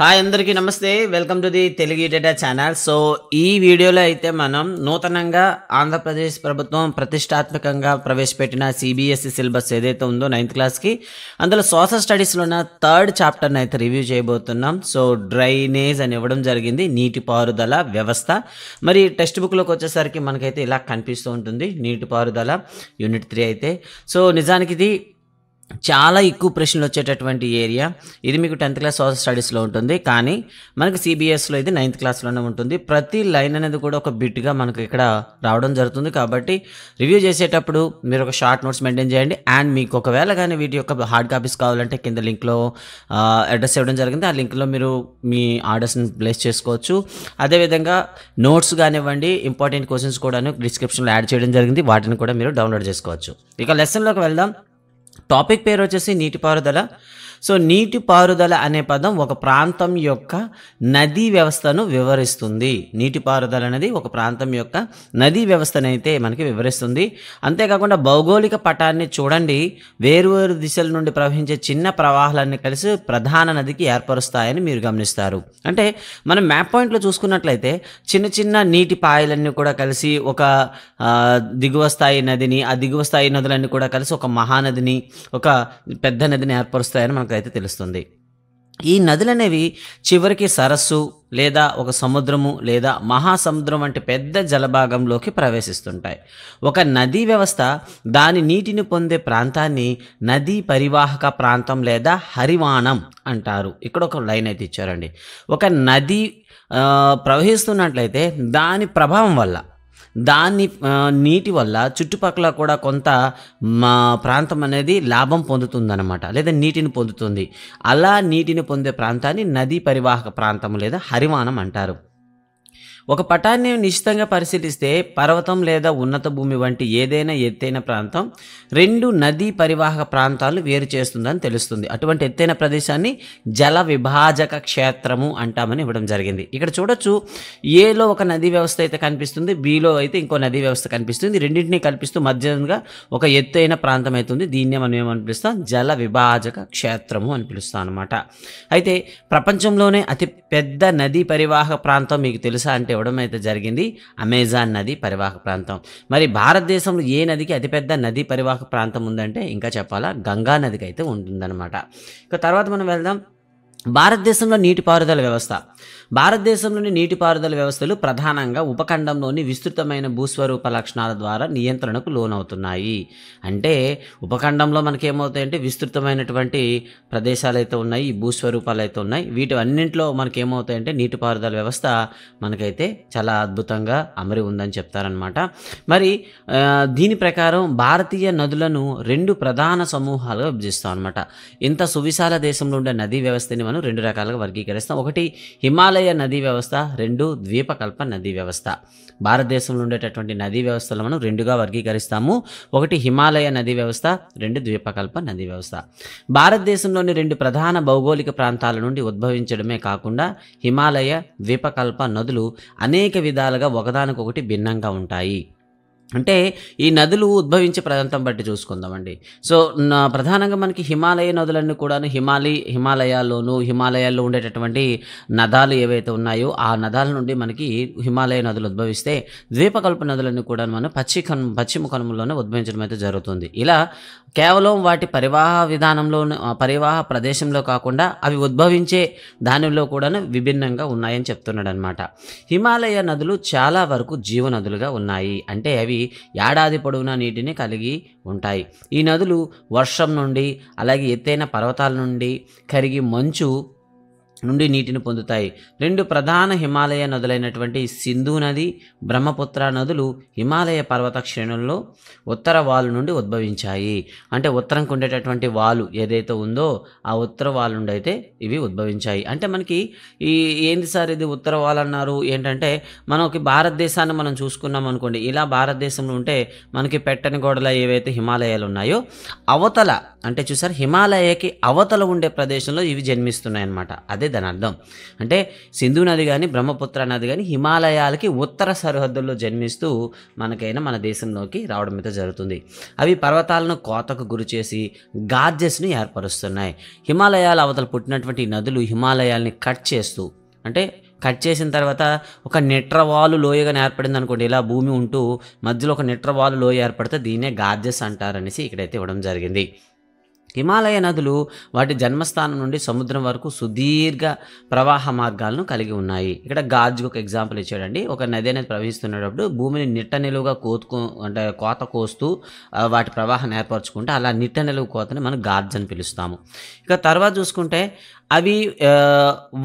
Hi అందరికీ నమస్తే. Welcome to the Telugu data channel. So ఈ వీడియోలో అయితే మనం నూతనంగా ఆంధ్రప్రదేశ్ ప్రభుత్వం ప్రతిష్టాత్మకంగా ప్రవేశపెట్టిన సిబిఎస్ఈ సిలబస్ ఏదైతే ఉందో 9th క్లాస్కి, అందులో సోషల్ స్టడీస్లో ఉన్న 3rd చాప్టర్ని అయితే రివ్యూ చేయబోతున్నాం. సో డ్రైనేజ్ అని ఇవ్వడం జరిగింది, నీటిపారుదల వ్యవస్థ. మరి టెక్స్ట్ బుక్లోకి వచ్చేసరికి మనకైతే ఇలా కనిపిస్తూ ఉంటుంది, నీటిపారుదల యూనిట్ 3 అయితే. సో నిజానికి ఇది చాలా ఎక్కువ ప్రశ్నలు వచ్చేటటువంటి ఏరియా. ఇది మీకు 10th క్లాస్ సోషల్ స్టడీస్లో ఉంటుంది, కానీ మనకి సిబిఎస్లో ఇది 9th క్లాస్లోనే ఉంటుంది. ప్రతి లైన్ అనేది కూడా ఒక బిట్గా మనకు ఇక్కడ రావడం జరుగుతుంది. కాబట్టి రివ్యూ చేసేటప్పుడు మీరు ఒక షార్ట్ నోట్స్ మెయింటైన్ చేయండి. అండ్ మీకు ఒకవేళ కానీ వీటి యొక్క హార్డ్ కాపీస్ కావాలంటే కింద లింక్లో అడ్రస్ ఇవ్వడం జరిగింది. ఆ లింక్లో మీరు మీ ఆర్డర్స్ని ప్లేస్ చేసుకోవచ్చు. అదేవిధంగా నోట్స్ కానివ్వండి, ఇంపార్టెంట్ క్వశ్చన్స్ కూడా డిస్క్రిప్షన్లో యాడ్ చేయడం జరిగింది, వాటిని కూడా మీరు డౌన్లోడ్ చేసుకోవచ్చు. ఇక లెసన్లోకి వెళ్దాం. టాపిక్ పేరు వచ్చేసి నీటిపారుదల. సో నీటిపారుదల అనే పదం ఒక ప్రాంతం యొక్క నదీ వ్యవస్థను వివరిస్తుంది. నీటిపారుదల అనేది ఒక ప్రాంతం యొక్క నదీ వ్యవస్థను అయితే మనకి వివరిస్తుంది. అంతేకాకుండా భౌగోళిక పటాన్ని చూడండి, వేరువేరు దిశల నుండి ప్రవహించే చిన్న ప్రవాహాలన్నీ కలిసి ప్రధాన నదికి ఏర్పరుస్తాయని మీరు గమనిస్తారు. అంటే మనం మ్యాప్ పాయింట్లో చూసుకున్నట్లయితే చిన్న చిన్న నీటి పాయలన్నీ కూడా కలిసి ఒక దిగువ స్థాయి నదిని, ఆ దిగువ స్థాయి నదులన్నీ కూడా కలిసి ఒక మహానదిని, ఒక పెద్ద నదిని ఏర్పరుస్తాయని మనకు అయితే తెలుస్తుంది. ఈ నదులు అనేవి చివరికి సరస్సు లేదా ఒక సముద్రము లేదా మహాసముద్రం వంటి పెద్ద జలభాగంలోకి ప్రవేశిస్తుంటాయి. ఒక నదీ వ్యవస్థ దాని నీటిని పొందే ప్రాంతాన్ని నదీ పరివాహక ప్రాంతం లేదా హరివాణం అంటారు. ఇక్కడ ఒక లైన్ అయితే ఇచ్చారండి. ఒక నది ప్రవహిస్తున్నట్లయితే దాని ప్రభావం వల్ల, దాని నీటి వల్ల చుట్టుపక్కల కూడా కొంత ప్రాంతం అనేది లాభం పొందుతుందన్నమాట, లేదా నీటిని పొందుతుంది. అలా నీటిని పొందే ప్రాంతాన్ని నదీ పరివాహక ప్రాంతం లేదా హరివాణం అంటారు. ఒక పటాన్ని నిశ్చితంగా పరిశీలిస్తే పర్వతం లేదా ఉన్నత భూమి వంటి ఏదైనా ఎత్తైన ప్రాంతం 2 నదీ పరివాహక ప్రాంతాలు వేరు చేస్తుందని తెలుస్తుంది. అటువంటి ఎత్తైన ప్రదేశాన్ని జల విభాజక క్షేత్రము అంటామని ఇవ్వడం జరిగింది. ఇక్కడ చూడొచ్చు, ఏలో ఒక నదీ వ్యవస్థ అయితే కనిపిస్తుంది, బిలో అయితే ఇంకో నదీ వ్యవస్థ కనిపిస్తుంది. రెండింటినీ కల్పిస్తూ మధ్యంగా ఒక ఎత్తైన ప్రాంతం అవుతుంది. దీన్నే మనం ఏమని పిలుస్తాం? జల విభాజక క్షేత్రము అని పిలుస్తాం అనమాట. అయితే ప్రపంచంలోనే అతి పెద్ద నదీ పరివాహక ప్రాంతం మీకు తెలుసా అంటే ఇవ్వడం అయితే జరిగింది, అమెజాన్ నది పరివాహక ప్రాంతం. మరి భారతదేశంలో ఏ నదికి అతిపెద్ద నదీ పరివాహక ప్రాంతం ఉందంటే ఇంకా చెప్పాలా, గంగా నదికి అయితే ఉంటుందన్నమాట. ఇక తర్వాత మనం వెళ్దాం. భారతదేశంలో నీటిపారుదల వ్యవస్థ. భారతదేశంలోని నీటిపారుదల వ్యవస్థలు ప్రధానంగా ఉపఖండంలోని విస్తృతమైన భూస్వరూప లక్షణాల ద్వారా నియంత్రణకు లోనవుతున్నాయి. అంటే ఉపఖండంలో మనకేమవుతాయంటే విస్తృతమైనటువంటి ప్రదేశాలు అయితే ఉన్నాయి, భూస్వరూపాలు అయితే ఉన్నాయి. వీటి అన్నింటిలో మనకేమవుతాయంటే నీటిపారుదల వ్యవస్థ మనకైతే చాలా అద్భుతంగా అమరి ఉందని చెప్తారనమాట. మరి దీని ప్రకారం భారతీయ నదులను 2 ప్రధాన సమూహాలుగా విభజిస్తాం అనమాట. ఇంత సువిశాల దేశంలో ఉండే నదీ వ్యవస్థని మనం 2 రకాలుగా వర్గీకరిస్తాం. ఒకటి హిమాలయ నదీ వ్యవస్థ, 2 ద్వీపకల్ప నదీ వ్యవస్థ. భారతదేశంలో ఉండేటటువంటి నదీ వ్యవస్థలు మనం 2గా వర్గీకరిస్తాము. ఒకటి హిమాలయ నదీ వ్యవస్థ, 2 ద్వీపకల్ప నదీ వ్యవస్థ. భారతదేశంలోని 2 ప్రధాన భౌగోళిక ప్రాంతాల నుండి ఉద్భవించడమే కాకుండా హిమాలయ, ద్వీపకల్ప నదులు అనేక విధాలుగా ఒకదానికొకటి భిన్నంగా ఉంటాయి. అంటే ఈ నదులు ఉద్భవించే ప్రాంతం బట్టి చూసుకుందామండి. సో ప్రధానంగా మనకి హిమాలయ నదులన్నీ కూడా హిమాలయాల్లో ఉండేటటువంటి నదాలు ఏవైతే ఉన్నాయో ఆ నదాల నుండి మనకి హిమాలయ నదులు ఉద్భవిస్తే, ద్వీపకల్ప నదులన్నీ కూడా మనం పశ్చిమ కనుమల్లోనే ఉద్భవించడం అయితే జరుగుతుంది. ఇలా కేవలం వాటి పరివాహ ప్రదేశంలో కాకుండా అవి ఉద్భవించే దానిలో కూడా విభిన్నంగా ఉన్నాయని చెప్తున్నాడు అనమాట. హిమాలయ నదులు చాలా వరకు జీవనదులుగా ఉన్నాయి. అంటే అవి ఏడాది పొడవునా నీటిని కలిగి ఉంటాయి. ఈ నదులు వర్షం నుండి, అలాగే ఎత్తైన పర్వతాల నుండి కరిగి మంచు నుండి నీటిని పొందుతాయి. 2 ప్రధాన హిమాలయ నదులైనటువంటి సింధు నది, బ్రహ్మపుత్ర నదులు హిమాలయ పర్వత శ్రేణుల్లో ఉత్తర వాలు నుండి ఉద్భవించాయి. అంటే ఉత్తరంకు ఉండేటటువంటి వాలు ఏదైతే ఉందో ఆ ఉత్తర వాలు నుండి అయితే ఇవి ఉద్భవించాయి. అంటే మనకి ఏంది సార్ ఇది ఉత్తర వాలు అన్నారు ఏంటంటే, మనకి భారతదేశాన్ని మనం చూసుకున్నాం అనుకోండి, ఇలా భారతదేశంలో ఉంటే మనకి పెట్టని గోడల ఏవైతే హిమాలయాలు ఉన్నాయో అవతల, అంటే చూసారు హిమాలయకి అవతల ఉండే ప్రదేశంలో ఇవి జన్మిస్తున్నాయి అన్నమాట. అదే దాని అర్థం. అంటే సింధు నది కానీ బ్రహ్మపుత్ర నది కానీ హిమాలయాలకి ఉత్తర సరిహద్దుల్లో జన్మిస్తూ మనకైనా మన దేశంలోకి రావడం అయితే జరుగుతుంది. అవి పర్వతాలను కోతకు గురి చేసి గార్జెస్ని ఏర్పరుస్తున్నాయి. హిమాలయాల అవతల పుట్టినటువంటి నదులు హిమాలయాల్ని కట్ చేస్తూ, అంటే కట్ చేసిన తర్వాత ఒక నెట్రవాలు లోయగా ఏర్పడింది అనుకోండి. ఇలా భూమి ఉంటూ మధ్యలో ఒక నెట్రవాలు లోయ ఏర్పడితే దీన్నే గార్జెస్ అంటారనేసి ఇక్కడైతే ఇవ్వడం జరిగింది. హిమాలయ నదులు వాటి జన్మస్థానం నుండి సముద్రం వరకు సుదీర్ఘ ప్రవాహ మార్గాలను కలిగి ఉన్నాయి. ఇక్కడ గార్జ్కి ఒక ఎగ్జాంపుల్ ఇచ్చాడండి. ఒక నది అనేది ప్రవహిస్తున్నప్పుడు భూమిని నిట్ట నిలువుగా అంటే కోత కోస్తూ వాటి ప్రవాహాన్ని ఏర్పరచుకుంటే అలా నిట్ట నిలువు కోతని మనం గార్జ్ అని పిలుస్తాము. ఇక తర్వాత చూసుకుంటే అవి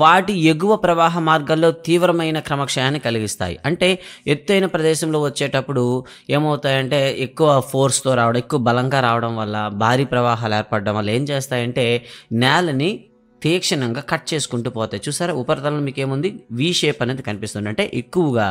వాటి ఎగువ ప్రవాహ మార్గాల్లో తీవ్రమైన క్రమక్షయాన్ని కలిగిస్తాయి. అంటే ఎత్తైన ప్రదేశంలో వచ్చేటప్పుడు ఏమవుతాయంటే ఎక్కువ ఫోర్స్తో రావడం, ఎక్కువ బలంగా రావడం వల్ల భారీ ప్రవాహాలు ఏర్పడడం వల్ల ఏం చేస్తాయంటే నేలని తీక్షణంగా కట్ చేసుకుంటూ పోతాయి. చూసారా, ఉపరితలంలో మీకు ఏముంది, వి షేప్ అనేది కనిపిస్తుంది. అంటే ఎక్కువగా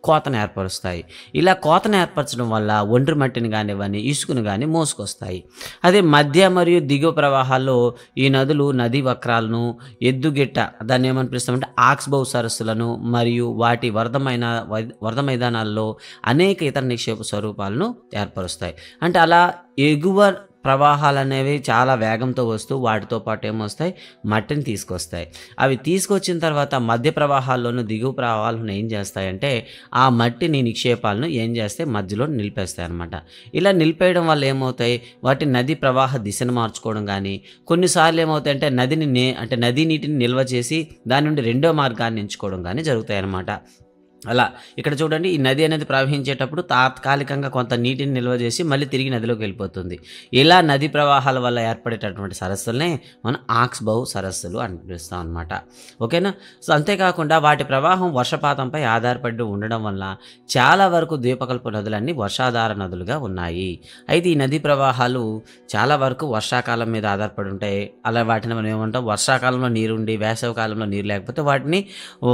కోతను ఏర్పరుస్తాయి. ఇలా కోతను ఏర్పరచడం వల్ల ఒండ్రి మట్టిని కానివ్వని ఇసుకను కానీ మోసుకొస్తాయి. అదే మధ్య మరియు దిగువ ప్రవాహాల్లో ఈ నదులు నదీ వక్రాలను, ఎద్దుగిట్ట, దాన్ని ఏమని పిలుస్తామంటే ఆక్స్బౌ సరస్సులను మరియు వాటి వరద మైదానాల్లో అనేక ఇతర నిక్షేప స్వరూపాలను ఏర్పరుస్తాయి. అంటే అలా ఎగువ ప్రవాహాలు అనేవి చాలా వేగంతో వస్తూ వాటితో పాటు ఏమొస్తాయి, మట్టిని తీసుకొస్తాయి. అవి తీసుకొచ్చిన తర్వాత మధ్య ప్రవాహాల్లోనూ దిగువ ప్రవాహాలను ఏం చేస్తాయంటే ఆ మట్టిని నిక్షేపాలను ఏం చేస్తే మధ్యలో నిలిపేస్తాయి అన్నమాట. ఇలా నిలిపేయడం వల్ల ఏమవుతాయి, వాటి నది ప్రవాహ దిశను మార్చుకోవడం కానీ, కొన్నిసార్లు ఏమవుతాయంటే నదీ నీటిని నిల్వ చేసి దాని నుండి రెండో మార్గాన్ని ఎంచుకోవడం కానీ జరుగుతాయి అన్నమాట. అలా ఇక్కడ చూడండి, ఈ నది అనేది ప్రవహించేటప్పుడు తాత్కాలికంగా కొంత నీటిని నిల్వ చేసి మళ్ళీ తిరిగి నదిలోకి వెళ్ళిపోతుంది. ఇలా నది ప్రవాహాల వల్ల ఏర్పడేటటువంటి సరస్సులనే మనం ఆక్స్బౌ సరస్సులు అని పిలుస్తాం అనమాట. ఓకేనా. సో అంతేకాకుండా వాటి ప్రవాహం వర్షపాతంపై ఆధారపడి ఉండడం వల్ల చాలా వరకు ద్వీపకల్ప నదులన్నీ వర్షాధార నదులుగా ఉన్నాయి. అయితే ఈ నదీ ప్రవాహాలు చాలా వరకు వర్షాకాలం మీద ఆధారపడి ఉంటాయి. అలా వాటిని మనం ఏమంటాం, వర్షాకాలంలో నీరుండి వేసవి కాలంలో నీరు లేకపోతే వాటిని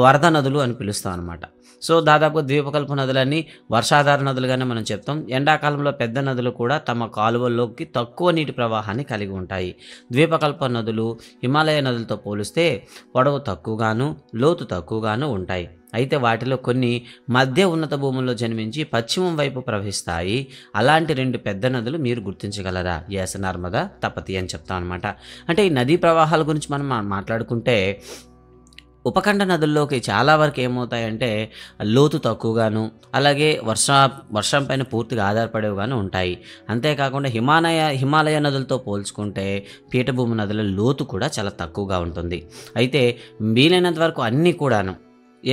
వరద నదులు అని పిలుస్తాం అనమాట. సో దాదాపు ద్వీపకల్ప నదులన్నీ వర్షాధార నదులుగానే మనం చెప్తాం. ఎండాకాలంలో పెద్ద నదులు కూడా తమ కాలువల్లోకి తక్కువ నీటి ప్రవాహాన్ని కలిగి ఉంటాయి. ద్వీపకల్ప నదులు హిమాలయ నదులతో పోలిస్తే పొడవు తక్కువగాను లోతు తక్కువగాను ఉంటాయి. అయితే వాటిలో కొన్ని మధ్య ఉన్నత భూముల్లో జన్మించి పశ్చిమం వైపు ప్రవహిస్తాయి. అలాంటి రెండు పెద్ద నదులు మీరు గుర్తించగలరా? ఎస్, నర్మదా, తపతి అని చెప్తాం అనమాట. అంటే ఈ నదీ ప్రవాహాల గురించి మనం మాట్లాడుకుంటే ఉపఖండ నదుల్లోకి చాలా వరకు ఏమవుతాయంటే లోతు తక్కువగాను, అలాగే వర్షం పైన పూర్తిగా ఆధారపడేవిగాను ఉంటాయి. అంతేకాకుండా హిమాలయ నదులతో పోల్చుకుంటే పీఠభూమి నదుల లోతు కూడా చాలా తక్కువగా ఉంటుంది. అయితే వీలైనంత వరకు అన్నీ కూడాను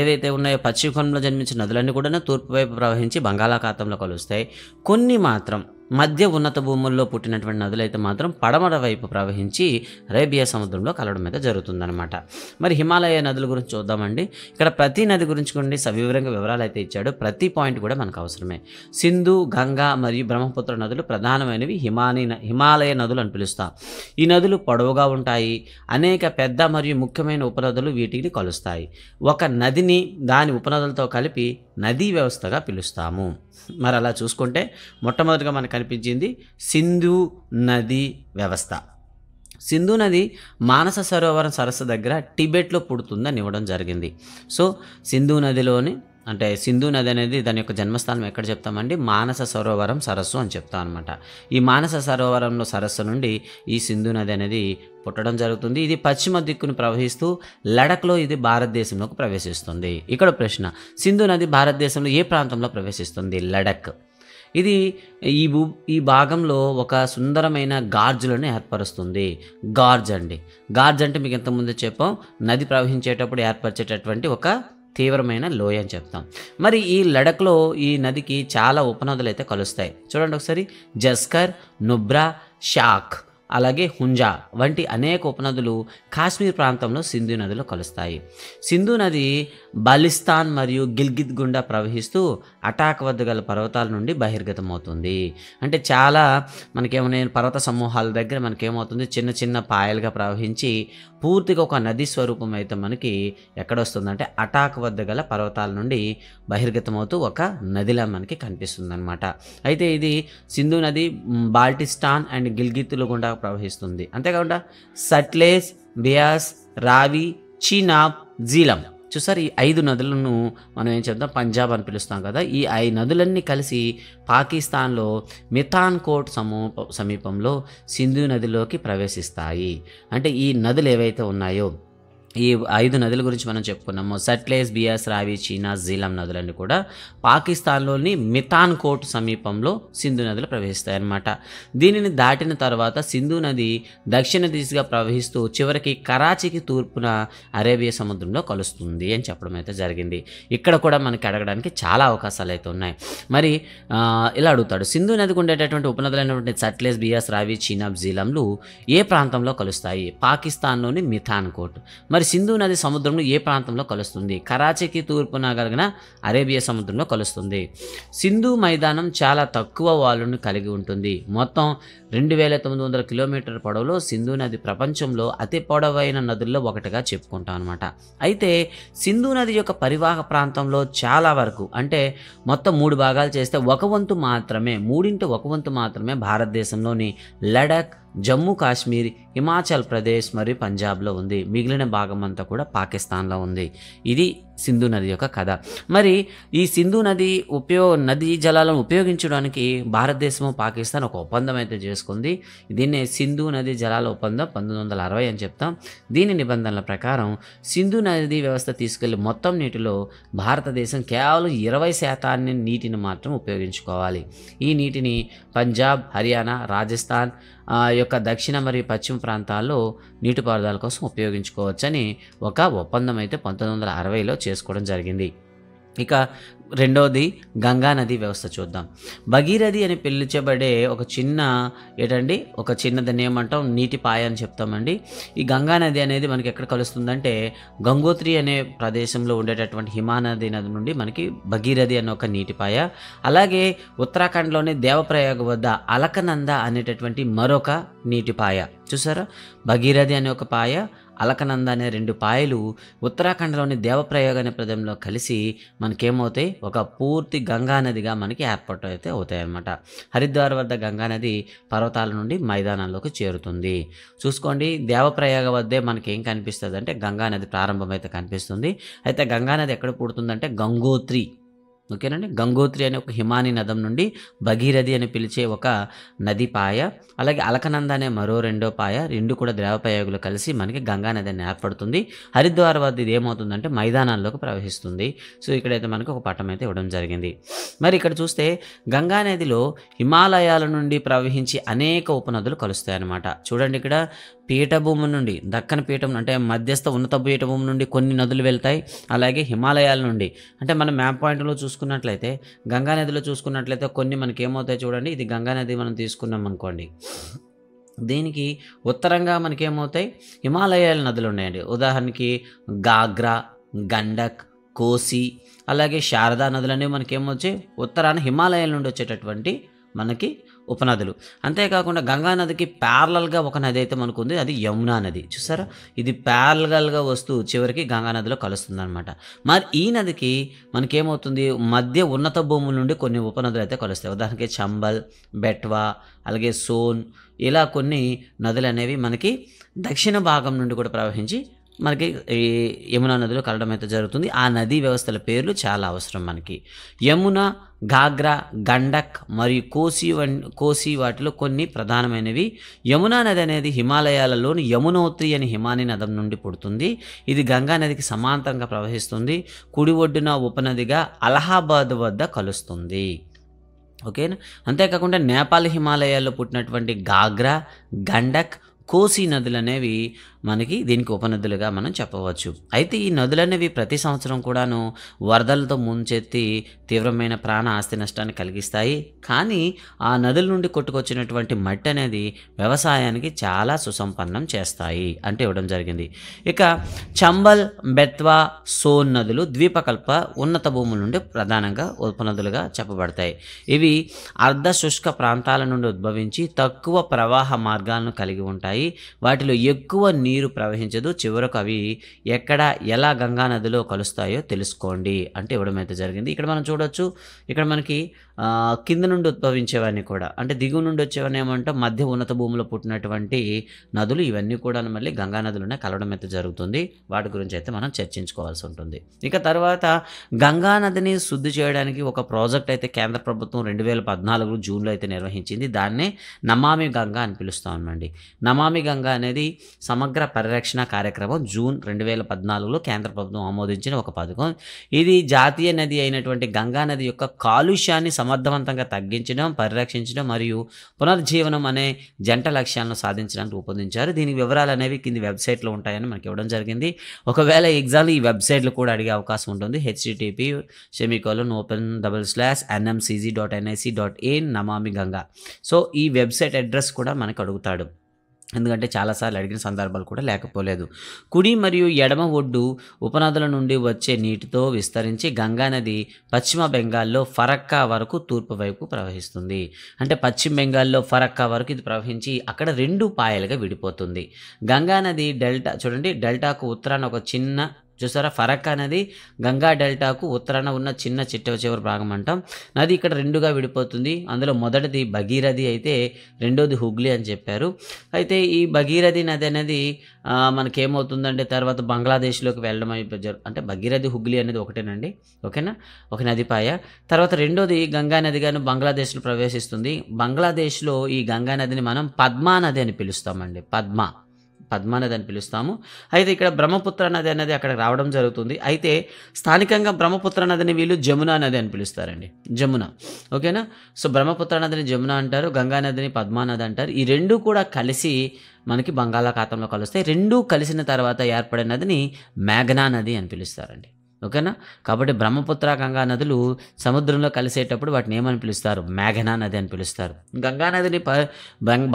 ఏవైతే ఉన్నాయో పశ్చిమంలో జన్మించిన నదులన్నీ కూడా తూర్పు వైపు ప్రవహించి బంగాళాఖాతంలో కలుస్తాయి. కొన్ని మాత్రం మధ్య ఉన్నత భూముల్లో పుట్టినటువంటి నదులైతే మాత్రం పడమర వైపు ప్రవహించి అరేబియా సముద్రంలో కలవడం అయితే జరుగుతుందన్నమాట. మరి హిమాలయ నదుల గురించి చూద్దామండి. ఇక్కడ ప్రతి నది గురించి కొన్ని సవివరంగా వివరాలు అయితే ఇచ్చాడు. ప్రతి పాయింట్ కూడా మనకు అవసరమే. సింధు, గంగా మరియు బ్రహ్మపుత్ర నదులు ప్రధానమైనవి హిమాలయ నదులు అని పిలుస్తాం. ఈ నదులు పొడవుగా ఉంటాయి. అనేక పెద్ద మరియు ముఖ్యమైన ఉపనదులు వీటిని కలుస్తాయి. ఒక నదిని దాని ఉపనదులతో కలిపి నదీ వ్యవస్థగా పిలుస్తాము. మరి అలా చూసుకుంటే మొట్టమొదటిగా మనకు కనిపించింది సింధు నది వ్యవస్థ. సింధు నది మానస సరోవరం సరస్సు దగ్గర టిబెట్లో పుడుతుందని ఇవ్వడం జరిగింది. సో సింధు నది అనేది దాని యొక్క జన్మస్థానం ఎక్కడ చెప్తామండి, మానస సరోవరం సరస్సు అని చెప్తాం అనమాట. ఈ మానస సరోవరంలో సరస్సు నుండి ఈ సింధు నది అనేది పుట్టడం జరుగుతుంది. ఇది పశ్చిమ దిక్కును ప్రవహిస్తూ లడఖ్లో ఇది భారతదేశంలోకి ప్రవేశిస్తుంది. ఇక్కడ ప్రశ్న, సింధు నది భారతదేశంలో ఏ ప్రాంతంలో ప్రవేశిస్తుంది? లడఖ్. ఇది ఈ భాగంలో ఒక సుందరమైన గార్జులను ఏర్పరుస్తుంది. గార్జ్ అంటే మీకు ఇంతకుముందు చెప్పాం, నది ప్రవహించేటప్పుడు ఏర్పరిచేటటువంటి ఒక తీవ్రమైన లోయ అని చెప్తాం. మరి ఈ లడఖ్లో ఈ నదికి చాలా ఉపనదులు అయితే కలుస్తాయి. చూడండి ఒకసారి, జస్కర్, నుబ్రా, షాక్, అలాగే హుంజా వంటి అనేక ఉపనదులు కాశ్మీర్ ప్రాంతంలో సింధు నదిలో కలుస్తాయి. సింధు నది బలిస్తాన్ మరియు గిల్గిత్ గుండా ప్రవహిస్తూ అటాక్ వద్ద గల పర్వతాల నుండి బహిర్గతమవుతుంది. అంటే చాలా మనకేమైనా పర్వత సమూహాల దగ్గర మనకేమవుతుంది, చిన్న చిన్న పాయలుగా ప్రవహించి పూర్తిగా ఒక నది స్వరూపం అయితే మనకి ఎక్కడొస్తుందంటే అటాక్ వద్ద గల పర్వతాల నుండి బహిర్గతమవుతూ ఒక నదిలా మనకి కనిపిస్తుంది అనమాట. అయితే ఇది సింధు నది బాల్టిస్తాన్ అండ్ గిల్గిత్తులు గుండా ప్రవహిస్తుంది. అంతేకాకుండా సట్లెజ్, బియాస్, రావి, చీనాబ్, జీలం. చూసారు, ఈ 5 నదులను మనం ఏం చెప్తాం, పంజాబ్ అని పిలుస్తాం కదా. ఈ 5 నదులన్నీ కలిసి పాకిస్తాన్లో మిథాన్కోట్ సమీపంలో సింధు నదిలోకి ప్రవేశిస్తాయి. అంటే ఈ నదులు ఏవైతే ఉన్నాయో, ఈ 5 నదుల గురించి మనం చెప్పుకున్నాము. సట్లెజ్, బియాస్, రావి, చీనాబ్, జీలం నదులన్నీ కూడా పాకిస్తాన్లోని మిథాన్కోట్ సమీపంలో సింధు నదులు ప్రవహిస్తాయి అన్నమాట. దీనిని దాటిన తర్వాత సింధు నది దక్షిణ దిశగా ప్రవహిస్తూ చివరికి కరాచీకి తూర్పున అరేబియా సముద్రంలో కలుస్తుంది అని చెప్పడం అయితే జరిగింది. ఇక్కడ కూడా మనకి అడగడానికి చాలా అవకాశాలు అయితే ఉన్నాయి. మరి ఇలా అడుగుతాడు, సింధు నదికి ఉండేటటువంటి ఉపనదులైనటువంటి సట్లెజ్, బియాస్, రావి, చీనాబ్, జీలంలు ఏ ప్రాంతంలో కలుస్తాయి? పాకిస్తాన్లోని మిథాన్కోట్. మరి సింధు నది సముద్రంలో ఏ ప్రాంతంలో కలుస్తుంది? కరాచీకి తూర్పున కలిగిన అరేబియా సముద్రంలో కలుస్తుంది. సింధు మైదానం చాలా తక్కువ వాలును కలిగి ఉంటుంది. మొత్తం 2900 కిలోమీటర్ల పొడవులో సింధు నది ప్రపంచంలో అతి పొడవైన నదుల్లో ఒకటిగా చెప్పుకుంటాం అనమాట. అయితే సింధు నది యొక్క పరివాహక ప్రాంతంలో చాలా వరకు, అంటే మొత్తం 3 భాగాలు చేస్తే 1/3 మాత్రమే, 1/3 మాత్రమే భారతదేశంలోని లడాక్, జమ్మూ కాశ్మీర్, హిమాచల్ ప్రదేశ్ మరియు పంజాబ్లో ఉంది. మిగిలిన భాగం అంతా కూడా పాకిస్తాన్లో ఉంది. ఇది సింధు నది యొక్క కథ. మరి ఈ సింధు నది జలాలను ఉపయోగించడానికి భారతదేశము, పాకిస్తాన్ ఒక ఒప్పందం అయితే చేసుకుంది. దీన్నే సింధు నది జలాల ఒప్పందం 1960 అని చెప్తాం. దీని నిబంధనల ప్రకారం సింధు నది వ్యవస్థ తీసుకెళ్లి మొత్తం నీటిలో భారతదేశం కేవలం 20% నీటిని మాత్రం ఉపయోగించుకోవాలి. ఈ నీటిని పంజాబ్, హర్యానా, రాజస్థాన్ యొక్క దక్షిణ మరియు పశ్చిమ ప్రాంతాల్లో నీటిపారుదల కోసం ఉపయోగించుకోవచ్చని ఒక ఒప్పందం అయితే 1960లో చేసుకోవడం జరిగింది. ఇక రెండవది గంగా నది వ్యవస్థ చూద్దాం. భగీరథి అని పిలిచబడే ఒక చిన్నదాన్ని ఏమంటాం, నీటి పాయ అని చెప్తామండి. ఈ గంగా నది అనేది మనకి ఎక్కడ కలుస్తుందంటే గంగోత్రి అనే ప్రదేశంలో ఉండేటటువంటి హిమానది నది నుండి మనకి భగీరథి అనే ఒక నీటిపాయ, అలాగే ఉత్తరాఖండ్లోని దేవప్రయాగ వద్ద అలకనంద అనేటటువంటి మరొక నీటిపాయ. చూసారా, భగీరథి అనే ఒక పాయ, అలకనంద అనే 2 పాయలు ఉత్తరాఖండ్లోని దేవప్రయాగ అనే ప్రదేశంలో కలిసి మనకేమవుతాయి, ఒక పూర్తి గంగా నదిగా మనకి ఏర్పాటు అయితే అవుతాయి అన్నమాట. హరిద్వార్ వద్ద గంగా నది పర్వతాల నుండి మైదానాల్లోకి చేరుతుంది. చూసుకోండి, దేవప్రయాగ వద్దే మనకి ఏం కనిపిస్తుంది అంటే గంగా నది ప్రారంభం అయితే కనిపిస్తుంది. అయితే గంగా నది ఎక్కడ పుడుతుందంటే గంగోత్రి. ఓకేనండి, గంగోత్రి అనే ఒక హిమాని నదం నుండి భగీరథి అని పిలిచే ఒక నది పాయ, అలాగే అలకనంద అనే మరో 2వ పాయ, 2 కూడా దేవప్రయాగులు కలిసి మనకి గంగా నది అని ఏర్పడుతుంది. హరిద్వార్ వద్ద ఇది ఏమవుతుందంటే మైదానాల్లోకి ప్రవహిస్తుంది. సో ఇక్కడైతే మనకి ఒక పటం అయితే ఇవ్వడం జరిగింది. మరి ఇక్కడ చూస్తే గంగా నదిలో హిమాలయాల నుండి ప్రవహించి అనేక ఉపనదులు కలుస్తాయి అన్నమాట. చూడండి, ఇక్కడ పీఠభూమి నుండి, దక్కన పీఠం అంటే మధ్యస్థ ఉన్నత పీఠభూమి నుండి కొన్ని నదులు వెళ్తాయి. అలాగే హిమాలయాల నుండి, అంటే మనం మ్యాప్ పాయింట్లో చూసుకున్నట్లయితే గంగా నదిలో చూసుకున్నట్లయితే కొన్ని మనకి ఏమవుతాయి చూడండి. ఇది గంగా నది మనం తీసుకున్నాం అనుకోండి, దీనికి ఉత్తరంగా మనకేమవుతాయి హిమాలయాల నదులు ఉన్నాయండి. ఉదాహరణకి గాగ్రా, గండక్, కోసి, అలాగే శారదా నదులు అనేవి మనకేమొచ్చాయి ఉత్తరాన హిమాలయాల నుండి వచ్చేటటువంటి మనకి ఉపనదులు. అంతేకాకుండా గంగా నదికి ప్యారలల్గా ఒక నది అయితే మనకు ఉంది, అది యమునా నది. చూసారా, ఇది ప్యారలల్గా వస్తూ చివరికి గంగా నదిలో కలుస్తుంది అనమాట. మరి ఈ నదికి మనకేమవుతుంది, మధ్య ఉన్నత భూముల నుండి కొన్ని ఉపనదులు అయితే కలుస్తాయి. ఉదాహరణకి చంబల్, బెట్వా, అలాగే సోన్, ఇలా కొన్ని నదులు అనేవి మనకి దక్షిణ భాగం నుండి కూడా ప్రవహించి మనకి ఈ యమునా నదిలో కలవడం అయితే జరుగుతుంది. ఆ నదీ వ్యవస్థల పేర్లు చాలా అవసరం మనకి. యమున, ఘాగ్రా, గండక్ మరియు కోసి వాటిలో కొన్ని ప్రధానమైనవి. యమునా నది అనేది హిమాలయాలలోని యమునోత్రి అని హిమాని నదం నుండి పుడుతుంది. ఇది గంగా నదికి సమాంతరంగా ప్రవహిస్తుంది. కుడి ఒడ్డున ఉపనదిగా అలహాబాద్ వద్ద కలుస్తుంది. ఓకేనా. అంతేకాకుండా నేపాల్ హిమాలయాల్లో పుట్టినటువంటి ఘాగ్రా, గండక్, కోసి నదులు అనేవి మనకి దీనికి ఉపనదులుగా మనం చెప్పవచ్చు. అయితే ఈ నదులు అనేవి ప్రతి సంవత్సరం కూడాను వరదలతో ముంచెత్తి తీవ్రమైన ప్రాణ ఆస్తి నష్టాన్ని కలిగిస్తాయి. కానీ ఆ నదుల నుండి కొట్టుకొచ్చినటువంటి మట్టి అనేది వ్యవసాయానికి చాలా సుసంపన్నం చేస్తాయి అంటే ఇవ్వడం జరిగింది. ఇక చంబల్, బెత్వా, సోన్ నదులు ద్వీపకల్ప ఉన్నత భూముల నుండి ప్రధానంగా ఉపనదులుగా చెప్పబడతాయి. ఇవి అర్ధ శుష్క ప్రాంతాల నుండి ఉద్భవించి తక్కువ ప్రవాహ మార్గాలను కలిగి ఉంటాయి. వాటిలో ఎక్కువ నీరు ప్రవహించదు. చివరకు అవి ఎక్కడ ఎలా గంగా నదిలో కలుస్తాయో తెలుసుకోండి అంటే ఇవ్వడం అయితే జరిగింది. ఇక్కడ మనం చూడొచ్చు, ఇక్కడ మనకి కింద నుండి ఉద్భవించేవన్నీ కూడా, అంటే దిగువ నుండి వచ్చేవన్నీ ఏమంటే మధ్య ఉన్నత భూమిలో పుట్టినటువంటి నదులు ఇవన్నీ కూడా మళ్ళీ గంగా నదులనే కలవడం అయితే జరుగుతుంది. వాటి గురించి అయితే మనం చర్చించుకోవాల్సి ఉంటుంది. ఇక తర్వాత గంగా నదిని శుద్ధి చేయడానికి ఒక ప్రాజెక్ట్ అయితే కేంద్ర ప్రభుత్వం 2014 జూన్లో అయితే నిర్వహించింది. దాన్నే నమామి గంగా అని పిలుస్తామండి. నమామి గంగా అనేది సమగ్ర పరిరక్షణ కార్యక్రమం. జూన్ 2014లో కేంద్ర ప్రభుత్వం ఆమోదించిన ఒక పథకం. ఇది జాతీయ నది అయినటువంటి గంగా నది యొక్క కాలుష్యాన్ని సమర్థవంతంగా తగ్గించడం, పరిరక్షించడం మరియు పునర్జీవనం అనే జంట లక్ష్యాలను సాధించడానికి రూపొందించారు. దీనికి వివరాలు అనేవి కింది వెబ్సైట్లో ఉంటాయని మనకి ఇవ్వడం జరిగింది. ఒకవేళ ఎగ్జామ్లో ఈ వెబ్సైట్లు కూడా అడిగే అవకాశం ఉంటుంది. http://nmcg.nic.in నమామి గంగా. సో ఈ వెబ్సైట్ అడ్రస్ కూడా మనకు అడుగుతాడు, ఎందుకంటే చాలాసార్లు అడిగిన సందర్భాలు కూడా లేకపోలేదు. కుడి మరియు ఎడమ ఒడ్డు ఉపనదుల నుండి వచ్చే నీటితో విస్తరించి గంగా నది పశ్చిమ బెంగాల్లో ఫరక్కా వరకు తూర్పు వైపు ప్రవహిస్తుంది. అంటే పశ్చిమ బెంగాల్లో ఫరక్కా వరకు ఇది ప్రవహించి అక్కడ 2 పాయలుగా విడిపోతుంది. గంగా నది డెల్టా చూడండి, డెల్టాకు ఉత్తరాన ఒక చిన్న చూసారా, ఫరక్కా నది గంగా డెల్టాకు ఉత్తరాన ఉన్న చిన్న చివరి భాగం అంటాం. నది ఇక్కడ 2గా విడిపోతుంది. అందులో మొదటిది భగీరథి అయితే రెండోది హుగ్లీ అని చెప్పారు. అయితే ఈ భగీరథి నది అనేది మనకేమవుతుందంటే తర్వాత బంగ్లాదేశ్లోకి వెళ్ళడం అయిపోయారు. అంటే భగీరథి హుగ్లీ అనేది ఒకటేనండి, ఓకేనా, ఒక నదిపాయ. తర్వాత రెండోది గంగా నది గాను బంగ్లాదేశ్లో ప్రవేశిస్తుంది. బంగ్లాదేశ్లో ఈ గంగా నదిని మనం పద్మా నది అని పిలుస్తామండి. పద్మా నది అని పిలుస్తాము. అయితే ఇక్కడ బ్రహ్మపుత్ర నది అనేది అక్కడ రావడం జరుగుతుంది. అయితే స్థానికంగా బ్రహ్మపుత్ర నదిని వీళ్ళు జమునా నది అని పిలుస్తారండి, జమున, ఓకేనా. సో బ్రహ్మపుత్ర నదిని జమున అంటారు, గంగా నదిని పద్మా నది అంటారు. ఈ 2 కూడా కలిసి మనకి బంగాళాఖాతంలో కలుస్తాయి. 2 కలిసిన తర్వాత ఏర్పడే నదిని మేఘనా నది అని పిలుస్తారండి, ఓకేనా. కాబట్టి బ్రహ్మపుత్ర గంగా నదులు సముద్రంలో కలిసేటప్పుడు వాటిని ఏమని పిలుస్తారు? మేఘనా నది అని పిలుస్తారు. గంగా నదిని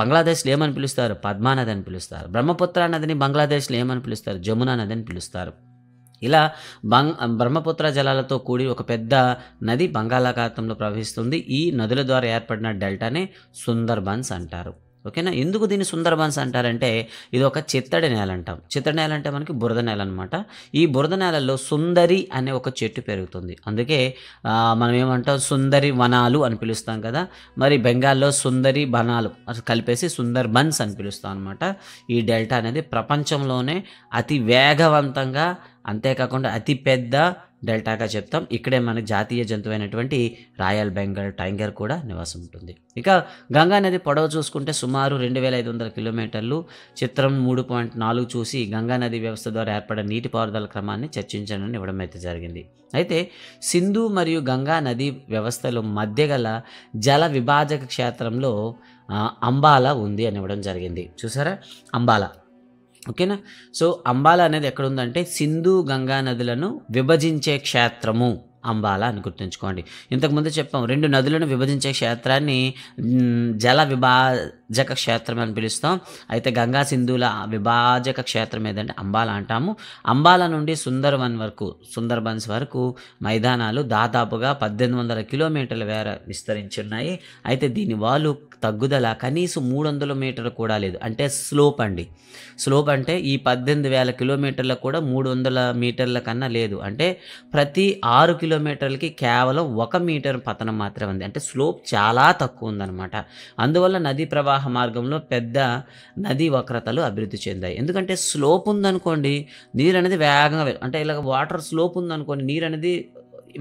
బంగ్లాదేశ్లో ఏమని పిలుస్తారు? పద్మా నది అని పిలుస్తారు. బ్రహ్మపుత్ర నదిని బంగ్లాదేశ్లో ఏమని పిలుస్తారు? జమునా నది అని పిలుస్తారు. ఇలా బ్రహ్మపుత్ర జలాలతో కూడి ఒక పెద్ద నది బంగాళాఖాతంలో ప్రవహిస్తుంది. ఈ నదుల ద్వారా ఏర్పడిన డెల్టానే సుందర్బన్స్ అంటారు, ఓకేనా. ఎందుకు దీన్ని సుందర్బన్స్ అంటారంటే ఇది ఒక చిత్తడి నేల అంటాం. చిత్తడి నేల అంటే మనకి బురద నేల అనమాట. ఈ బురద నేలల్లో సుందరి అనే ఒక చెట్టు పెరుగుతుంది. అందుకే మనం ఏమంటాం, సుందరి వనాలు అని పిలుస్తాం కదా. మరి బెంగాల్లో సుందరి వనాలు కలిపేసి సుందర్బన్స్ అని పిలుస్తాం అనమాట. ఈ డెల్టా అనేది ప్రపంచంలోనే అతి వేగవంతంగా, అంతేకాకుండా అతి పెద్ద డెల్టాగా చెప్తాం. ఇక్కడే మనకి జాతీయ జంతువైనటువంటి రాయల్ బెంగాల్ టైగర్ కూడా నివాసం ఉంటుంది. ఇక గంగా నది పొడవు చూసుకుంటే సుమారు 2500 కిలోమీటర్లు. చిత్రం 3.4 చూసి గంగా నది వ్యవస్థ ద్వారా ఏర్పడే నీటిపారుదల క్రమాన్ని చర్చించడానికి ఇవ్వడం అయితే జరిగింది. అయితే సింధు మరియు గంగా నది వ్యవస్థలో మధ్య గల జల విభాజక క్షేత్రంలో అంబాలా ఉంది అని ఇవ్వడం జరిగింది. చూసారా, అంబాలా, ఓకేనా. సో అంబాలా అనేది ఎక్కడ ఉందంటే సింధు గంగా నదులను విభజించే క్షేత్రము అంబాలా అని గుర్తుంచుకోండి. ఇంతకుముందు చెప్పాం, 2 నదులను విభజించే క్షేత్రాన్ని జల విభాజక క్షేత్రం అని పిలుస్తాం. అయితే గంగా సింధుల విభాజక క్షేత్రం ఏదంటే అంబాలా అంటాము. అంబాలా నుండి సుందర్బన్స్ వరకు మైదానాలు దాదాపుగా 1800 కిలోమీటర్ల మేర విస్తరించి ఉన్నాయి. అయితే దీని వాళ్ళు తగ్గుదల కనీసం 300 మీటర్లు కూడా లేదు. అంటే స్లోప్ అండి. స్లోప్ అంటే ఈ 18,000 కిలోమీటర్లకు కూడా 300 మీటర్ల కన్నా లేదు. అంటే ప్రతి 6 కిలోమీటర్లకి కేవలం 1 మీటర్ పతనం మాత్రమే ఉంది. అంటే స్లోప్ చాలా తక్కువ ఉందన్నమాట. అందువల్ల నదీ ప్రవాహ మార్గంలో పెద్ద నదీ వక్రతలు అభివృద్ధి చెందాయి. ఎందుకంటే స్లోప్ ఉందనుకోండి, నీరు అనేది వేగంగా, అంటే ఇలా వాటర్ స్లోప్ ఉందనుకోండి, నీరు అనేది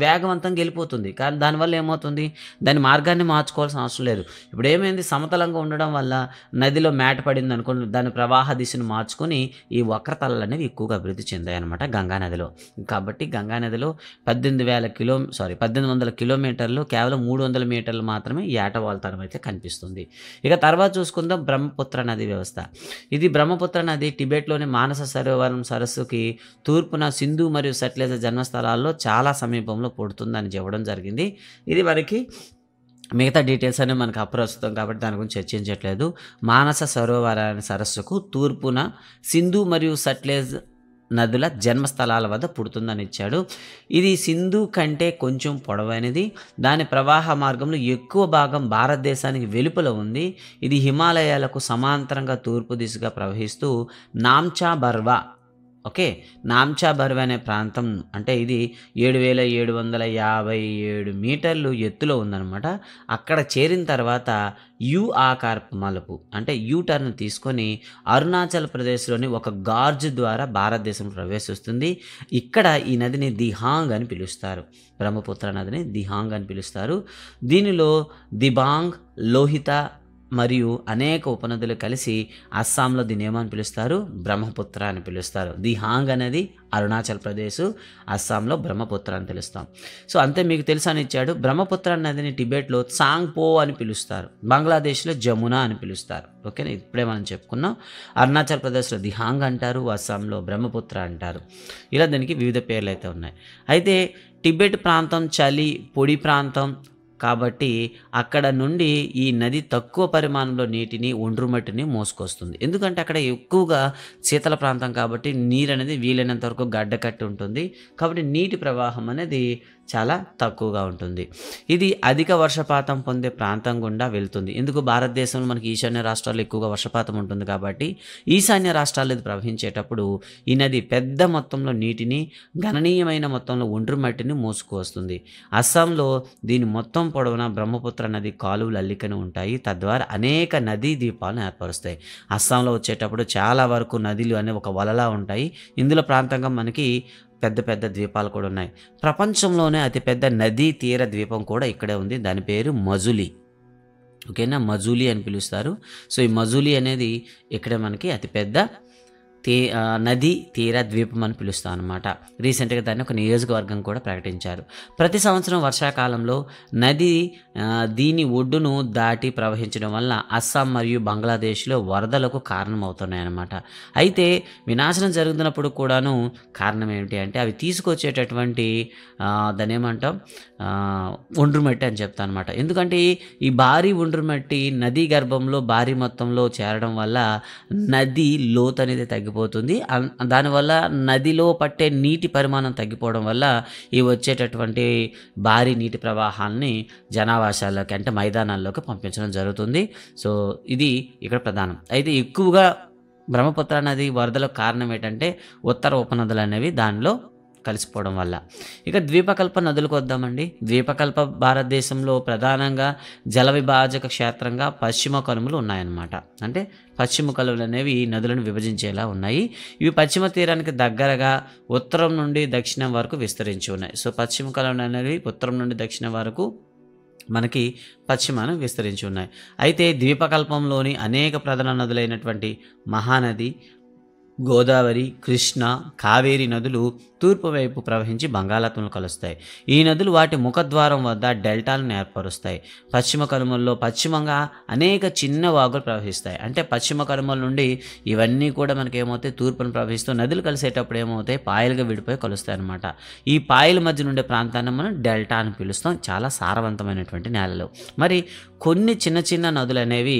వేగవంతంగా వెళ్ళిపోతుంది. కానీ దానివల్ల ఏమవుతుంది, దాని మార్గాన్ని మార్చుకోవాల్సిన అవసరం లేదు. ఇప్పుడు ఏమైంది, సమతలంగా ఉండడం వల్ల నదిలో మేట పడింది అనుకోండి, దాని ప్రవాహ దిశను మార్చుకొని ఈ వక్రతలు అనేవి ఎక్కువగా అభివృద్ధి చెందాయి అన్నమాట గంగా నదిలో. కాబట్టి గంగా నదిలో 1800 కిలోమీటర్లు కేవలం 300 మీటర్లు మాత్రమే ఈ ఏటవాలుతనం అయితే కనిపిస్తుంది. ఇక తర్వాత చూసుకుందాం బ్రహ్మపుత్ర నది వ్యవస్థ. ఇది బ్రహ్మపుత్ర నది టిబెట్లోని మానస సరోవరం సరస్సుకి తూర్పున సింధు మరియు సట్లెజ్ జన్మస్థలాల్లో చాలా సమీపంలో పుడుతుందని చెప్పడం జరిగింది. ఇది మనకి మిగతా డీటెయిల్స్ అనేవి మనకు అప్రస్తుతం కాబట్టి దాని గురించి చర్చించట్లేదు. మానస సరోవరాన్ని సరస్సుకు తూర్పున సింధు మరియు సట్లెజ్ నదుల జన్మస్థలాల వద్ద పుడుతుందని ఇచ్చాడు. ఇది సింధు కంటే కొంచెం పొడవైనది. దాని ప్రవాహ మార్గంలో ఎక్కువ భాగం భారతదేశానికి వెలుపల ఉంది. ఇది హిమాలయాలకు సమాంతరంగా తూర్పు దిశగా ప్రవహిస్తూ నామ్చా బర్వా ఓకే. నామ్చా బర్వే అనే ప్రాంతం అంటే ఇది 7,757 మీటర్లు ఎత్తులో ఉందన్నమాట. అక్కడ చేరిన తర్వాత యూ ఆకారపు మలుపు అంటే యూ టర్న్ తీసుకొని అరుణాచల్ ప్రదేశ్‌లోని ఒక గార్జ్ ద్వారా భారతదేశంలో ప్రవేశిస్తుంది. ఇక్కడ ఈ నదిని దిహాంగ్ అని పిలుస్తారు. బ్రహ్మపుత్ర నదిని దిహాంగ్ అని పిలుస్తారు. దీనిలో దిబాంగ్, లోహిత మరియు అనేక ఉపనదులు కలిసి అస్సాంలో దీన్ని ఏమని పిలుస్తారు? బ్రహ్మపుత్ర అని పిలుస్తారు. దిహాంగ్ అనేది అరుణాచల్ ప్రదేశ్, అస్సాంలో బ్రహ్మపుత్ర అని పిలుస్తాం. సో అంతే మీకు తెలుసా అని ఇచ్చాడు. బ్రహ్మపుత్ర నదిని టిబెట్లో చాంగ్పో అని పిలుస్తారు. బంగ్లాదేశ్లో జమున అని పిలుస్తారు. ఓకేనా, ఇప్పుడే మనం చెప్పుకున్నాం. అరుణాచల్ ప్రదేశ్లో దిహాంగ్ అంటారు, అస్సాంలో బ్రహ్మపుత్ర అంటారు. ఇలా దానికి వివిధ పేర్లు అయితే ఉన్నాయి. అయితే టిబెట్ ప్రాంతం చలి పొడి ప్రాంతం కాబట్టి అక్కడ నుండి ఈ నది తక్కువ పరిమాణంలో నీటిని, ఒండ్రుమట్టిని మోసుకొస్తుంది. ఎందుకంటే అక్కడ ఎక్కువగా శీతల ప్రాంతం కాబట్టి నీరు అనేది వీలైనంత వరకు గడ్డకట్టి ఉంటుంది. కాబట్టి నీటి ప్రవాహం అనేది చాలా తక్కువగా ఉంటుంది. ఇది అధిక వర్షపాతం పొందే ప్రాంతం గుండా వెళ్తుంది. ఎందుకు? భారతదేశంలో మనకి ఈశాన్య రాష్ట్రాల్లో ఎక్కువగా వర్షపాతం ఉంటుంది కాబట్టి ఈశాన్య రాష్ట్రాల్లో ఇది ప్రవహించేటప్పుడు ఈ నది పెద్ద మొత్తంలో నీటిని, గణనీయమైన మొత్తంలో ఒండ్రుమట్టిని మోసుకువస్తుంది. అస్సాంలో దీని మొత్తం పొడవునా బ్రహ్మపుత్ర నది కాలువలు అల్లికని ఉంటాయి. తద్వారా అనేక నదీ ద్వీపాలను ఏర్పరుస్తాయి. అస్సాంలో వచ్చేటప్పుడు చాలా వరకు నదులు అనే ఒక వలలా ఉంటాయి. ఇందులో ప్రాంతంగా మనకి పెద్ద పెద్ద ద్వీపాలు కూడా ఉన్నాయి. ప్రపంచంలోనే అతిపెద్ద నదీ తీర ద్వీపం కూడా ఇక్కడే ఉంది. దాని పేరు మజులి. ఓకేనా, మజులి అని పిలుస్తారు. సో ఈ మజులి అనేది ఇక్కడే మనకి అతిపెద్ద నదీ తీర ద్వీపం అని పిలుస్తాం అనమాట. రీసెంట్గా దాన్ని ఒక నియోజకవర్గం కూడా ప్రకటించారు. ప్రతి సంవత్సరం వర్షాకాలంలో నది దీని ఒడ్డును దాటి ప్రవహించడం వల్ల అస్సాం మరియు బంగ్లాదేశ్లో వరదలకు కారణమవుతున్నాయి అన్నమాట. అయితే వినాశనం జరుగుతున్నప్పుడు కూడాను కారణం ఏమిటి అంటే అవి తీసుకొచ్చేటటువంటి దాన్ని ఏమంటాం ఒండ్రుమట్టి అని చెప్తాను అనమాట. ఎందుకంటే ఈ భారీ ఒండ్రుమట్టి నదీ గర్భంలో భారీ మొత్తంలో చేరడం వల్ల నది లోతు అనేది తగ్గిపోతుంది. దానివల్ల నదిలో పట్టే నీటి పరిమాణం తగ్గిపోవడం వల్ల ఈ వచ్చేటటువంటి భారీ నీటి ప్రవాహాన్ని జనావాసాల్లోకి అంటే మైదానాల్లోకి పంపించడం జరుగుతుంది. సో ఇది ఇక్కడ ప్రధానం. అయితే ఎక్కువగా బ్రహ్మపుత్ర నది వరదలకు కారణం ఏంటంటే ఉత్తర ఉపనదులు అనేవి దానిలో కలిసిపోవడం వల్ల. ఇక ద్వీపకల్ప నదులకు వద్దామండి. ద్వీపకల్ప భారతదేశంలో ప్రధానంగా జల విభాజక క్షేత్రంగా పశ్చిమ కనుమలు ఉన్నాయన్నమాట. అంటే పశ్చిమ కనుమలు అనేవి నదులను విభజించేలా ఉన్నాయి. ఇవి పశ్చిమ తీరానికి దగ్గరగా ఉత్తరం నుండి దక్షిణం వరకు విస్తరించి ఉన్నాయి. సో పశ్చిమ కనుమలు అనేవి ఉత్తరం నుండి దక్షిణం వరకు మనకి పశ్చిమాన విస్తరించి ఉన్నాయి. అయితే ద్వీపకల్పంలోని అనేక ప్రధాన నదులైనటువంటి మహానది, గోదావరి, కృష్ణ, కావేరి నదులు తూర్పు వైపు ప్రవహించి బంగాళాఖాతంలో కలుస్తాయి. ఈ నదులు వాటి ముఖద్వారం వద్ద డెల్టాలను ఏర్పరుస్తాయి. పశ్చిమ కనుమల్లో పశ్చిమంగా అనేక చిన్న వాగులు ప్రవహిస్తాయి. అంటే పశ్చిమ కనుమల నుండి ఇవన్నీ కూడా మనకి ఏమవుతాయి, తూర్పును ప్రవహిస్తూ నదులు కలిసేటప్పుడు ఏమవుతాయి, పాయలుగా విడిపోయి కలుస్తాయి అన్నమాట. ఈ పాయల మధ్య నుండే ప్రాంతాన్ని మనం డెల్టా అని పిలుస్తాం. చాలా సారవంతమైనటువంటి నేలలు. మరి కొన్ని చిన్న చిన్న నదులు అనేవి,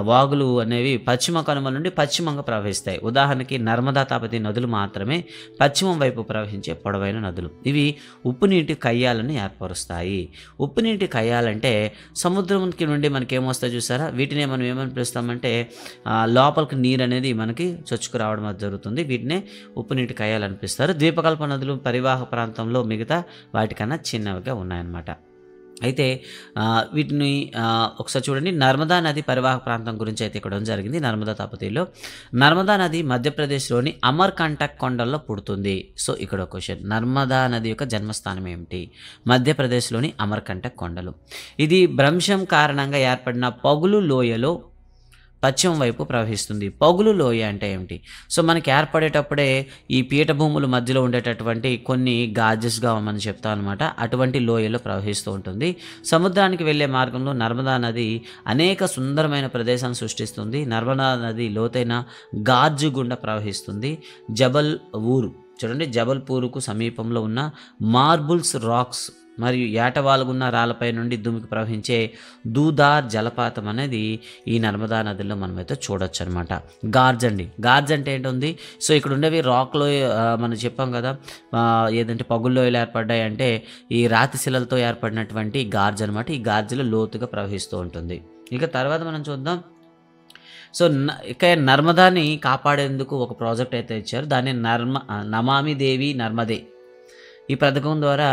వాగులు అనేవి పశ్చిమ కనుమల నుండి పశ్చిమంగా ప్రవహిస్తాయి. ఉదాహరణకి నర్మదా, తాపతి నదులు మాత్రమే పశ్చిమం వైపు ప్రవహించే పొడవైన నదులు. ఇవి ఉప్పునీటి కయ్యాలను ఏర్పరుస్తాయి. ఉప్పునీటి కయ్యాలంటే సముద్రంకి నుండి మనకి ఏమొస్తాయి చూసారా, వీటినే మనం ఏమని పిలుస్తామంటే లోపలికి నీరు అనేది మనకి చొచ్చుకు రావడం జరుగుతుంది. వీటినే ఉప్పునీటి కయ్యాలు అనిపిస్తారు. ద్వీపకల్ప నదులు పరివాహక ప్రాంతంలో మిగతా వాటికన్నా చిన్నవిగా ఉన్నాయన్నమాట. అయితే వీటిని ఒకసారి చూడండి. నర్మదా నది పరివాహక ప్రాంతం గురించి అయితే ఇక్కడ జరిగింది. నర్మదా తాపతిలో నర్మదా నది మధ్యప్రదేశ్లోని అమర్కంటక్ కొండల్లో పుడుతుంది. సో ఇక్కడ ఒక క్వశ్చన్, నర్మదా నది యొక్క జన్మస్థానం ఏమిటి? మధ్యప్రదేశ్లోని అమర్కంటక్ కొండలు. ఇది భ్రంశం కారణంగా ఏర్పడిన పగులు లోయలో పశ్చిమ వైపు ప్రవహిస్తుంది. పగులు లోయ అంటే ఏమిటి? సో మనకి ఏర్పడేటప్పుడే ఈ పీఠభూముల మధ్యలో ఉండేటటువంటి కొన్ని గాజెస్గా మనం చెప్తాం అనమాట. అటువంటి లోయలో ప్రవహిస్తూ ఉంటుంది. సముద్రానికి వెళ్ళే మార్గంలో నర్మదా నది అనేక సుందరమైన ప్రదేశాలను సృష్టిస్తుంది. నర్మదా నది లోతైన గార్జు గుండా ప్రవహిస్తుంది. జబల్ ఊరు చూడండి, జబల్పూర్కు సమీపంలో ఉన్న మార్బుల్స్ రాక్స్ మరియు ఏటవాలుగున్న రాళ్ళపై నుండి దుమికి ప్రవహించే దూదార్ జలపాతం అనేది ఈ నర్మదా నదిలో మనమైతే చూడొచ్చు అనమాట. గార్జ్ అండి, గార్జ్ అంటే ఏంటుంది? సో ఇక్కడ ఉండేవి రాక్లో మనం చెప్పాం కదా, ఏదంటే పగుల్లోయలు ఏర్పడ్డాయి అంటే ఈ రాతి శిలలతో ఏర్పడినటువంటి గార్జ్ అనమాట. ఈ గార్జ్లో లోతుగా ప్రవహిస్తూ ఉంటుంది. ఇక తర్వాత మనం చూద్దాం సో ఇక నర్మదాని కాపాడేందుకు ఒక ప్రాజెక్ట్ అయితే ఇచ్చారు. దాన్ని నమామి దేవి నర్మదే. ఈ పథకం ద్వారా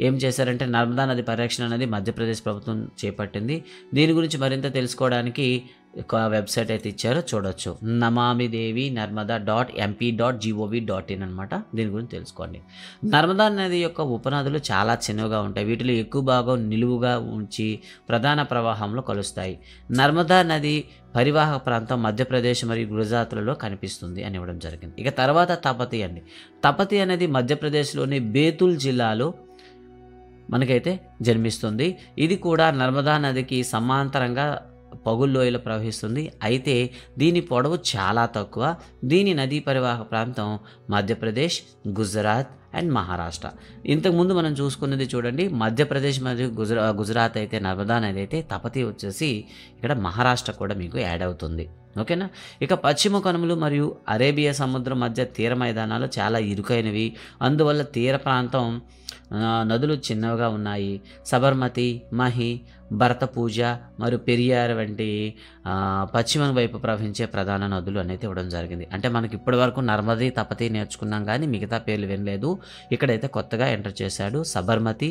ఏం చేశారంటే నర్మదా నది పరిరక్షణ అనేది మధ్యప్రదేశ్ ప్రభుత్వం చేపట్టింది. దీని గురించి మరింత తెలుసుకోవడానికి ఒక వెబ్సైట్ అయితే ఇచ్చారో చూడొచ్చు. నమామి దేవి నర్మదా .mp.gov.in అనమాట. దీని గురించి తెలుసుకోండి. నర్మదా నది యొక్క ఉపనదులు చాలా చిన్నగా ఉంటాయి. వీటిలో ఎక్కువ భాగం నిలువుగా ఉంచి ప్రధాన ప్రవాహంలో కలుస్తాయి. నర్మదా నది పరివాహక ప్రాంతం మధ్యప్రదేశ్ మరియు గుజరాత్లలో కనిపిస్తుంది అని ఇవ్వడం జరిగింది. ఇక తర్వాత తపతి అండి. తపతి అనేది మధ్యప్రదేశ్లోని బేతుల్ జిల్లాలో మనకైతే జన్మిస్తుంది. ఇది కూడా నర్మదా నదికి సమాంతరంగా పగుల్లోయలో ప్రవహిస్తుంది. అయితే దీని పొడవు చాలా తక్కువ. దీని నదీ పరివాహక ప్రాంతం మధ్యప్రదేశ్, గుజరాత్ అండ్ మహారాష్ట్ర. ఇంతకుముందు మనం చూసుకున్నది చూడండి, మధ్యప్రదేశ్ మరియు గుజరాత్ అయితే నర్మదా నది అయితే, తపతి వచ్చేసి ఇక్కడ మహారాష్ట్ర కూడా మీకు యాడ్ అవుతుంది. ఓకేనా. ఇక పశ్చిమ కనుమలు మరియు అరేబియా సముద్రం మధ్య తీర మైదానాలు చాలా ఇరుకైనవి. అందువల్ల తీర ప్రాంతం నదులు చిన్నవిగా ఉన్నాయి. సబర్మతి, మహి, భరతపూజ మరియు పెరియార్ వంటి పశ్చిమ వైపు ప్రవహించే ప్రధాన నదులు అనేది ఇవ్వడం జరిగింది. అంటే మనకి ఇప్పటి వరకు నర్మది, తపతి నేర్చుకున్నాం కానీ మిగతా పేర్లు వినలేదు. ఇక్కడైతే కొత్తగా ఎంటర్ చేశాడు. సబర్మతి,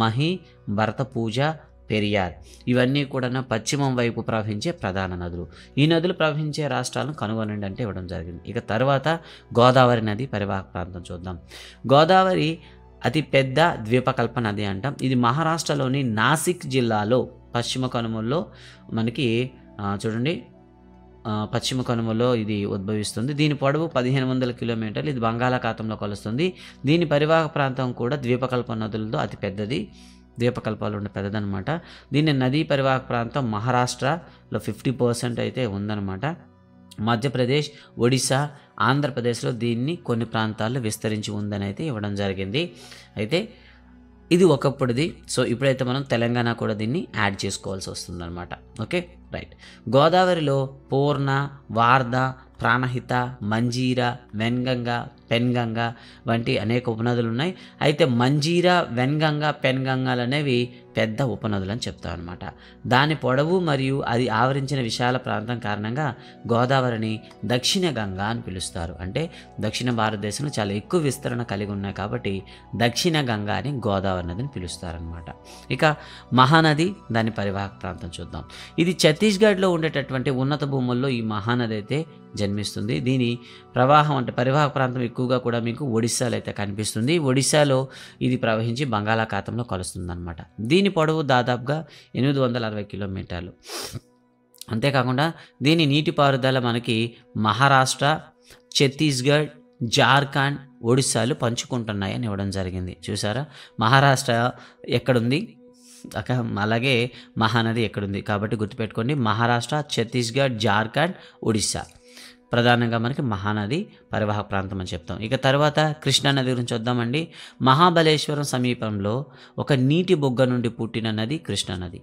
మహి, భరతపూజ, పెరియార్ ఇవన్నీ కూడా పశ్చిమం వైపు ప్రవహించే ప్రధాన నదులు. ఈ నదులు ప్రవహించే రాష్ట్రాలను కనుగొనండి అంటే ఇవ్వడం జరిగింది. ఇక తర్వాత గోదావరి నది పరివాహక ప్రాంతం చూద్దాం. గోదావరి అతి పెద్ద ద్వీపకల్ప నది అంటాం. ఇది మహారాష్ట్రలోని నాసిక్ జిల్లాలో పశ్చిమ కనుమల్లో మనకి చూడండి, పశ్చిమ కనుమలో ఇది ఉద్భవిస్తుంది. దీని పొడవు 1500 కిలోమీటర్లు. ఇది బంగాళాఖాతంలో కలుస్తుంది. దీని పరివాహక ప్రాంతం కూడా ద్వీపకల్ప నదులతో అతి పెద్దది. ద్వీపకల్పాలు ఉండే పెద్దదనమాట. దీని నదీ పరివాహక ప్రాంతం మహారాష్ట్రలో 50% అయితే ఉందన్నమాట. మధ్యప్రదేశ్, ఒడిశా, ఆంధ్రప్రదేశ్లో దీన్ని కొన్ని ప్రాంతాల్లో విస్తరించి ఉందని అయితే ఇవ్వడం జరిగింది. అయితే ఇది ఒకప్పుడుది. సో ఇప్పుడైతే మనం తెలంగాణ కూడా దీన్ని యాడ్ చేసుకోవాల్సి వస్తుందన్నమాట. Okay, right. గోదావరిలో పూర్ణ, వార్ధ, ప్రాణహిత, మంజీరా, వెన్గంగా, పెన్గంగా వంటి అనేక ఉపనదులు ఉన్నాయి. అయితే మంజీరా, వెన్గంగా, పెన్గంగాలు అనేవి పెద్ద ఉపనదులు అని చెప్తాం అనమాట. దాని పొడవు మరియు అది ఆవరించిన విశాల ప్రాంతం కారణంగా గోదావరిని దక్షిణ గంగా అని పిలుస్తారు. అంటే దక్షిణ భారతదేశంలో చాలా ఎక్కువ విస్తరణ కలిగి ఉన్నాయి కాబట్టి దక్షిణ గంగా అని గోదావరి నదిని పిలుస్తారనమాట. ఇక మహానది, దాని పరివాహక ప్రాంతం చూద్దాం. ఇది ఛత్తీస్గఢ్లో ఉండేటటువంటి ఉన్నత భూముల్లో ఈ మహానది అయితే జన్మిస్తుంది. దీని ప్రవాహం అంటే పరివాహక ప్రాంతం ఎక్కువగా కూడా మీకు ఒడిశాలో అయితే కనిపిస్తుంది. ఒడిశాలో ఇది ప్రవహించి బంగాళాఖాతంలో కలుస్తుంది అనమాట. దీని పొడవు దాదాపుగా 860 కిలోమీటర్లు. అంతేకాకుండా దీని నీటిపారుదల మనకి మహారాష్ట్ర, ఛత్తీస్గఢ్, జార్ఖండ్, ఒడిశాలు పంచుకుంటున్నాయని ఇవ్వడం జరిగింది. చూసారా, మహారాష్ట్ర ఎక్కడుంది, అలాగే మహానది ఎక్కడుంది. కాబట్టి గుర్తుపెట్టుకోండి, మహారాష్ట్ర, ఛత్తీస్గఢ్, జార్ఖండ్, ఒడిశా ప్రధానంగా మనకి మహానది పరివాహక ప్రాంతం అని చెప్తాం. ఇక తర్వాత కృష్ణానది గురించి వద్దామండి. మహాబలేశ్వరం సమీపంలో ఒక నీటి బొగ్గ నుండి పుట్టిన నది కృష్ణానది.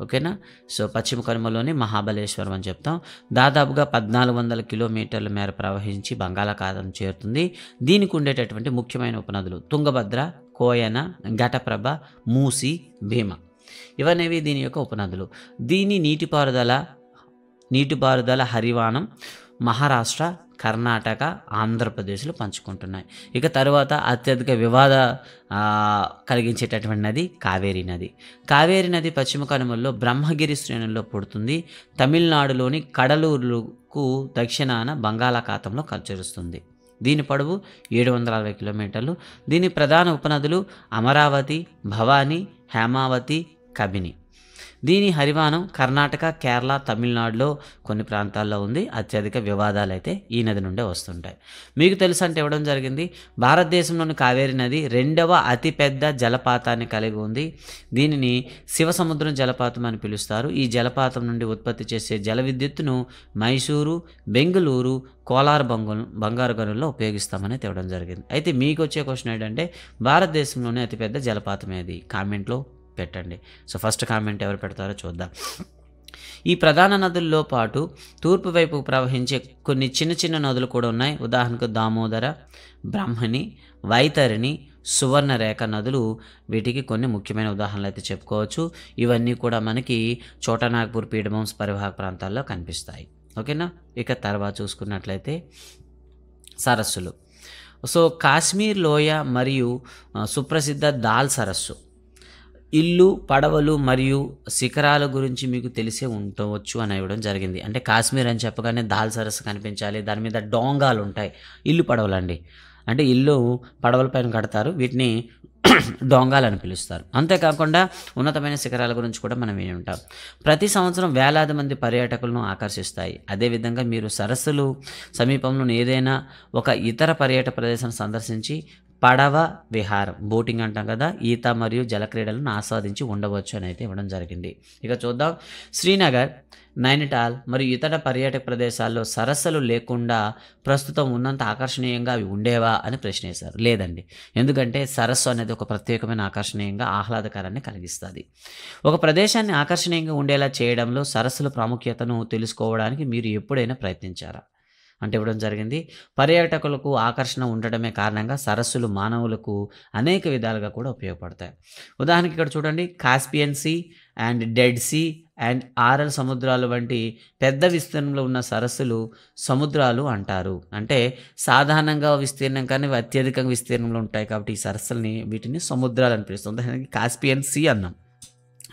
ఓకేనా. సో పశ్చిమ కనుమలోని మహాబలేశ్వరం అని చెప్తాం. దాదాపుగా 1400 కిలోమీటర్ల మేర ప్రవహించి బంగాళాఖాతం చేరుతుంది. దీనికి ఉండేటటువంటి ముఖ్యమైన ఉపనదులు తుంగభద్ర, కోయన, ఘటప్రభ, మూసి, భీమ ఇవనేవి దీని యొక్క ఉపనదులు. దీని నీటిపారుదల హరివానం మహారాష్ట్ర, కర్ణాటక, ఆంధ్రప్రదేశ్లో పంచుకుంటున్నాయి. ఇక తర్వాత అత్యధిక వివాద కలిగించేటటువంటి నది కావేరీ నది. కావేరీ నది పశ్చిమ కనుమల్లో బ్రహ్మగిరి శ్రేణుల్లో పుడుతుంది. తమిళనాడులోని కడలూరుకు దక్షిణాన బంగాళాఖాతంలో చేరుస్తుంది. దీని పొడవు 760 కిలోమీటర్లు. దీని ప్రధాన ఉపనదులు అమరావతి, భవానీ, హేమావతి, కబిని. దీని హరివానం కర్ణాటక, కేరళ, తమిళనాడులో కొన్ని ప్రాంతాల్లో ఉంది. అత్యధిక వివాదాలు అయితే ఈ నది నుండే వస్తుంటాయి. మీకు తెలుసు అంటే ఇవ్వడం జరిగింది. భారతదేశంలోని కావేరీ నది 2వ అతిపెద్ద జలపాతాన్ని కలిగి ఉంది. దీనిని శివసముద్రం జలపాతం అని పిలుస్తారు. ఈ జలపాతం నుండి ఉత్పత్తి చేసే జల విద్యుత్తును మైసూరు, బెంగళూరు, కోలార్ బంగారు గనుల్లో ఉపయోగిస్తామని తేవడం జరిగింది. అయితే మీకు వచ్చే క్వశ్చన్ ఏంటంటే భారతదేశంలోనే అతిపెద్ద జలపాతం ఏది? కామెంట్లో పెట్టండి. సో ఫస్ట్ కామెంట్ ఎవరు పెడతారో చూద్దాం. ఈ ప్రధాన నదుల్లో పాటు తూర్పు వైపు ప్రవహించే కొన్ని చిన్న చిన్న నదులు కూడా ఉన్నాయి. ఉదాహరణకు దామోదర, బ్రహ్మణి, వైతరిణి, సువర్ణరేఖ నదులు వీటికి కొన్ని ముఖ్యమైన ఉదాహరణలు అయితే చెప్పుకోవచ్చు. ఇవన్నీ కూడా మనకి చోటనాగ్పూర్ పీఠభూమి పరివాహక ప్రాంతాల్లో కనిపిస్తాయి. ఓకేనా. ఇక తర్వాత చూసుకున్నట్లయితే సరస్సులు. సో కాశ్మీర్ లోయ మరియు సుప్రసిద్ధ దాల్ సరస్సు. ఇల్లు, పడవలు మరియు శిఖరాల గురించి మీకు తెలిసే ఉండవచ్చు అని ఇవ్వడం జరిగింది. అంటే కాశ్మీర్ అని చెప్పగానే దాల్ సరస్సు కనిపించాలి, దాని మీద డోంగాలు ఉంటాయి. ఇల్లు పడవలు అండి, అంటే ఇల్లు పడవల పైన కడతారు, వీటిని డోంగాలు అని పిలుస్తారు. అంతేకాకుండా ఉన్నతమైన శిఖరాల గురించి కూడా మనం విని ఉంటాం. ప్రతి సంవత్సరం వేలాది మంది పర్యాటకులను ఆకర్షిస్తాయి. అదేవిధంగా మీరు సరస్సులు సమీపంలో ఏదైనా ఒక ఇతర పర్యాటక ప్రదేశాన్ని సందర్శించి పడవ విహారం, బోటింగ్ అంటాం కదా, ఈత మరియు జలక్రీడలను ఆస్వాదించి ఉండవచ్చు అని అయితే ఇవ్వడం జరిగింది. ఇక చూద్దాం. శ్రీనగర్, నైనిటాల్ మరియు ఇతర పర్యాటక ప్రదేశాల్లో సరస్సులు లేకుండా ప్రస్తుతం ఉన్నంత ఆకర్షణీయంగా అవి ఉండేవా అని ప్రశ్నిస్తారు. లేదండి, ఎందుకంటే సరస్సు అనేది ఒక ప్రత్యేకమైన ఆకర్షణీయంగా ఆహ్లాదకరాన్ని కలిగిస్తుంది. ఒక ప్రదేశాన్ని ఆకర్షణీయంగా ఉండేలా చేయడంలో సరస్సుల ప్రాముఖ్యతను తెలుసుకోవడానికి మీరు ఎప్పుడైనా ప్రయత్నించారా అంటే ఇవ్వడం జరిగింది. పర్యాటకులకు ఆకర్షణ ఉండడమే కారణంగా సరస్సులు మానవులకు అనేక విధాలుగా కూడా ఉపయోగపడతాయి. ఉదాహరణకి ఇక్కడ చూడండి, Caspian Sea and Dead Sea and Aral సముద్రాలు వంటి పెద్ద విస్తీర్ణంలో ఉన్న సరస్సులు సముద్రాలు అంటారు. అంటే సాధారణంగా విస్తీర్ణం కానీ అత్యధిక విస్తీర్ణంలో ఉంటాయి కాబట్టి ఈ సరస్సుల్ని వీటిని సముద్రాలు అని పిలుస్తాం. ఉదాహరణకి కాస్పియన్ సీ అన్నాం,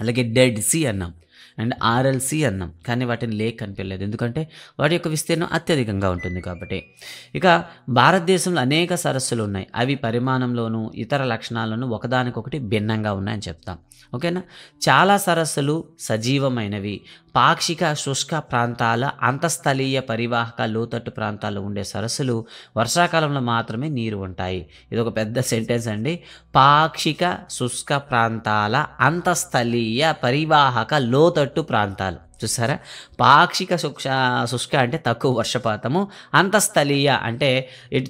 అలాగే డెడ్ సీ అన్నాం అండ్ ఆర్ఎల్సి అన్నాం, కానీ వాటిని లేక్ అనిపించలేదు, ఎందుకంటే వాటి యొక్క విస్తీర్ణం అత్యధికంగా ఉంటుంది కాబట్టి. ఇక భారతదేశంలో అనేక సరస్సులు ఉన్నాయి. అవి పరిమాణంలోనూ ఇతర లక్షణాలను ఒకదానికొకటి భిన్నంగా ఉన్నాయని చెప్తాం. ఓకేనా. చాలా సరస్సులు సజీవమైనవి. పాక్షిక శుష్క ప్రాంతాల, అంతస్థలీయ పరివాహక లోతట్టు ప్రాంతాల్లో ఉండే సరస్సులు వర్షాకాలంలో మాత్రమే నీరు ఉంటాయి. ఇది ఒక పెద్ద సెంటెన్స్ అండి. పాక్షిక శుష్క ప్రాంతాల, అంతస్థలీయ పరివాహక లోతట్టు ప్రాంతాలు. చూసారా, పాక్షిక శుష్క అంటే తక్కువ వర్షపాతము, అంతస్థలీయ అంటే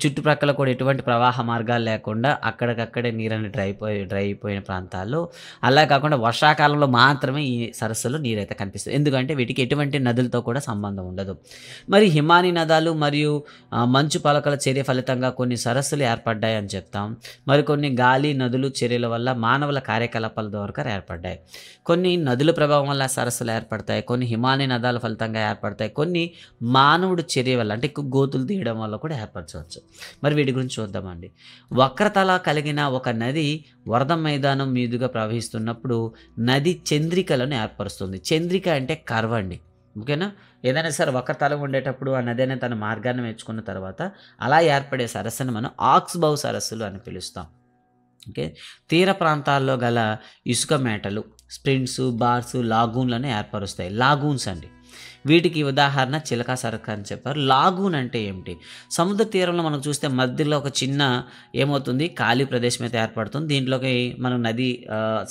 చుట్టుప్రక్కల కూడా ఎటువంటి ప్రవాహ మార్గాలు లేకుండా అక్కడికక్కడే నీరని డ్రై అయిపోయిన ప్రాంతాల్లో. అలా కాకుండా వర్షాకాలంలో మాత్రమే ఈ సరస్సులో నీరైతే కనిపిస్తుంది, ఎందుకంటే వీటికి ఎటువంటి నదులతో కూడా సంబంధం ఉండదు. మరి హిమానీ నదాలు మరియు మంచు పలకల చర్య ఫలితంగా కొన్ని సరస్సులు ఏర్పడ్డాయి అని చెప్తాం. మరికొన్ని గాలి, నదులు చర్యల వల్ల మానవుల కార్యకలాపాల ద్వారా ఏర్పడ్డాయి. కొన్ని నదుల ప్రభావం వల్ల సరస్సులు ఏర్పడతాయి, కొన్ని హిమాలయ నదాల ఫలితంగా ఏర్పడతాయి, కొన్ని మానవుడు చర్య వల్ల అంటే ఎక్కువ గోతులు తీయడం వల్ల కూడా ఏర్పరచవచ్చు. మరి వీటి గురించి చూద్దామండి. వక్రతల కలిగిన ఒక నది వరద మైదానం మీదుగా ప్రవహిస్తున్నప్పుడు నది చంద్రికలను ఏర్పరుస్తుంది. చంద్రిక అంటే కర్వ్ అండి. ఓకేనా. ఏదైనా సరే వక్రతలం ఉండేటప్పుడు ఆ నది అనేది తన మార్గాన్ని మెచ్చుకున్న తర్వాత అలా ఏర్పడే సరస్సును మనం ఆక్స్బౌ సరస్సులు అని పిలుస్తాం. ఓకే. తీర ప్రాంతాల్లో గల ఇసుక మేటలు, స్ప్రింట్స్, బార్స్, లాగూన్లను ఏర్పరుస్తాయి. లాగూన్స్ అండి, వీటికి ఉదాహరణ చిలకా సరస్సు అని చెప్పారు. లాగూన్ అంటే ఏమిటి? సముద్ర తీరంలో మనం చూస్తే మధ్యలో ఒక చిన్న ఏమవుతుంది, ఖాళీ ప్రదేశం అయితే ఏర్పడుతుంది. దీంట్లోకి మనం నది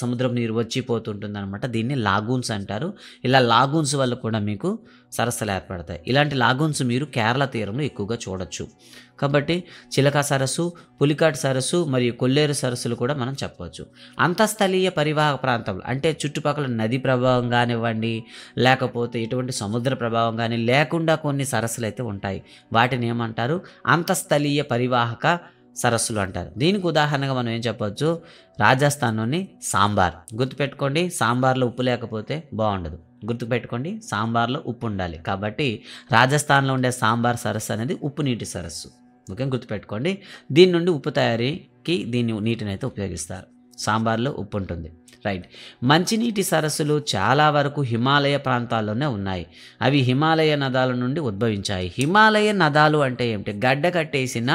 సముద్రం నీరు వచ్చిపోతుంటుంది అనమాట. దీన్ని లాగూన్స్ అంటారు. ఇలా లాగూన్స్ వల్ల కూడా మీకు సరస్సులు ఏర్పడతాయి. ఇలాంటి లాగూన్స్ మీరు కేరళ తీరంలో ఎక్కువగా చూడొచ్చు. కాబట్టి చిలకా సరస్సు, పులికాట్ సరస్సు మరియు కొల్లేరు సరస్సులు కూడా మనం చెప్పవచ్చు. అంతస్థలీయ పరివాహక ప్రాంతాలు అంటే చుట్టుపక్కల నది ప్రభావం కానివ్వండి, లేకపోతే ఎటువంటి సముద్ర ప్రభావం కానీ లేకుండా కొన్ని సరస్సులు అయితే ఉంటాయి. వాటిని ఏమంటారు? అంతస్థలీయ పరివాహక సరస్సులు అంటారు. దీనికి ఉదాహరణగా మనం ఏం చెప్పవచ్చు? రాజస్థాన్లోని సాంబార్. గుర్తుపెట్టుకోండి, సాంబార్లో ఉప్పు లేకపోతే బాగుండదు. గుర్తుపెట్టుకోండి, సాంబార్లో ఉప్పు ఉండాలి. కాబట్టి రాజస్థాన్లో ఉండే సాంబార్ సరస్సు అనేది ఉప్పు నీటి సరస్సు. ఓకే, గుర్తుపెట్టుకోండి. దీని నుండి ఉప్పు తయారీకి నీటిని అయితే ఉపయోగిస్తారు. సాంబార్లో ఉప్పు ఉంటుంది. రైట్. మంచినీటి సరస్సులు చాలా వరకు హిమాలయ ప్రాంతాల్లోనే ఉన్నాయి. అవి హిమాలయ నదాల నుండి ఉద్భవించాయి. హిమాలయ నదాలు అంటే ఏమిటి? గడ్డ కట్టేసిన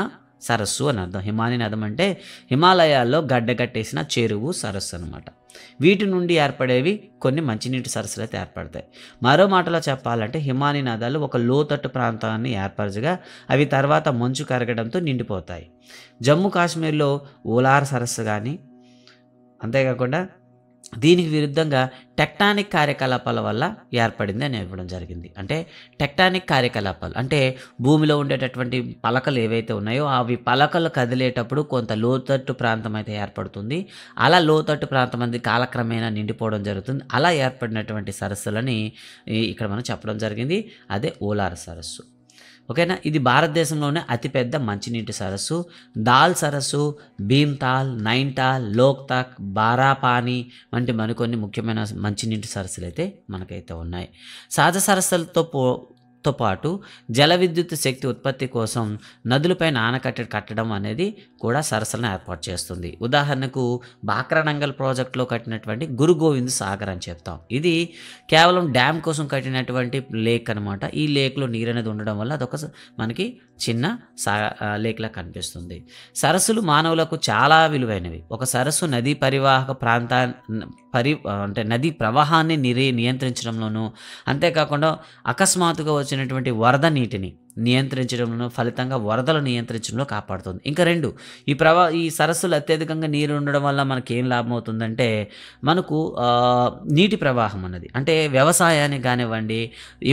సరస్సు అని అర్థం. హిమాలయ నదం అంటే హిమాలయాల్లో గడ్డ కట్టేసిన చెరువు, సరస్సు అనమాట. వీటి నుండి ఏర్పడేవి కొన్ని మంచినీటి సరస్సులు అయితే ఏర్పడతాయి. మరో మాటలో చెప్పాలంటే హిమాలయ నదాలు ఒక లోతట్టు ప్రాంతాన్ని ఏర్పరచగా అవి తర్వాత మంచు కరగడంతో నిండిపోతాయి. జమ్మూ కాశ్మీర్లో ఓలార్ సరస్సు కానీ, అంతేకాకుండా దీనికి విరుద్ధంగా టెక్టానిక్ కార్యకలాపాల వల్ల ఏర్పడింది అని ఇవ్వడం జరిగింది. అంటే టెక్టానిక్ కార్యకలాపాలు అంటే భూమిలో ఉండేటటువంటి పలకలు ఏవైతే ఉన్నాయో అవి పలకలు కదిలేటప్పుడు కొంత లోతట్టు ప్రాంతం అయితే ఏర్పడుతుంది. అలా లోతట్టు ప్రాంతం అనేది కాలక్రమేణా నిండిపోవడం జరుగుతుంది. అలా ఏర్పడినటువంటి సరస్సులని ఇక్కడ మనం చెప్పడం జరిగింది. అదే ఓలార్ సరస్సు. ఓకేనా. ఇది భారతదేశంలోనే అతిపెద్ద మంచినీటి సరస్సు. దాల్ సరస్సు, భీమ్తాల్, నైన్టాల్, లోక్తక్, బారాపానీ వంటి మరికొన్ని ముఖ్యమైన మంచినీటి సరస్సులు అయితే మనకైతే ఉన్నాయి. సహజ సరస్సులతో తో పాటు జల విద్యుత్ శక్తి ఉత్పత్తి కోసం నదులపైన ఆనకట్ట కట్టడం అనేది కూడా సరస్సులను ఏర్పాటు చేస్తుంది. ఉదాహరణకు బాక్రానంగల్ ప్రాజెక్టులో కట్టినటువంటి గురు గోవింద్ సాగర్ అని చెప్తాం. ఇది కేవలం డ్యామ్ కోసం కట్టినటువంటి లేక్ అనమాట. ఈ లేక్లో నీరు అనేది ఉండడం వల్ల అదొక మనకి చిన్న లేక్లా కనిపిస్తుంది. సరస్సులు మానవులకు చాలా విలువైనవి. ఒక సరస్సు నదీ పరివాహక అంటే నదీ ప్రవాహాన్ని నియంత్రించడంలోనూ, అంతేకాకుండా అకస్మాత్తుగా వచ్చినటువంటి వరద నీటిని నియంత్రించడంలో, ఫలితంగా వరదలు నియంత్రించడంలో కాపాడుతుంది. ఇంకా 2, ఈ సరస్సులు అత్యధికంగా నీరు ఉండడం వల్ల మనకి ఏం లాభం అవుతుందంటే, మనకు నీటి ప్రవాహం అన్నది, అంటే వ్యవసాయానికి కానివ్వండి,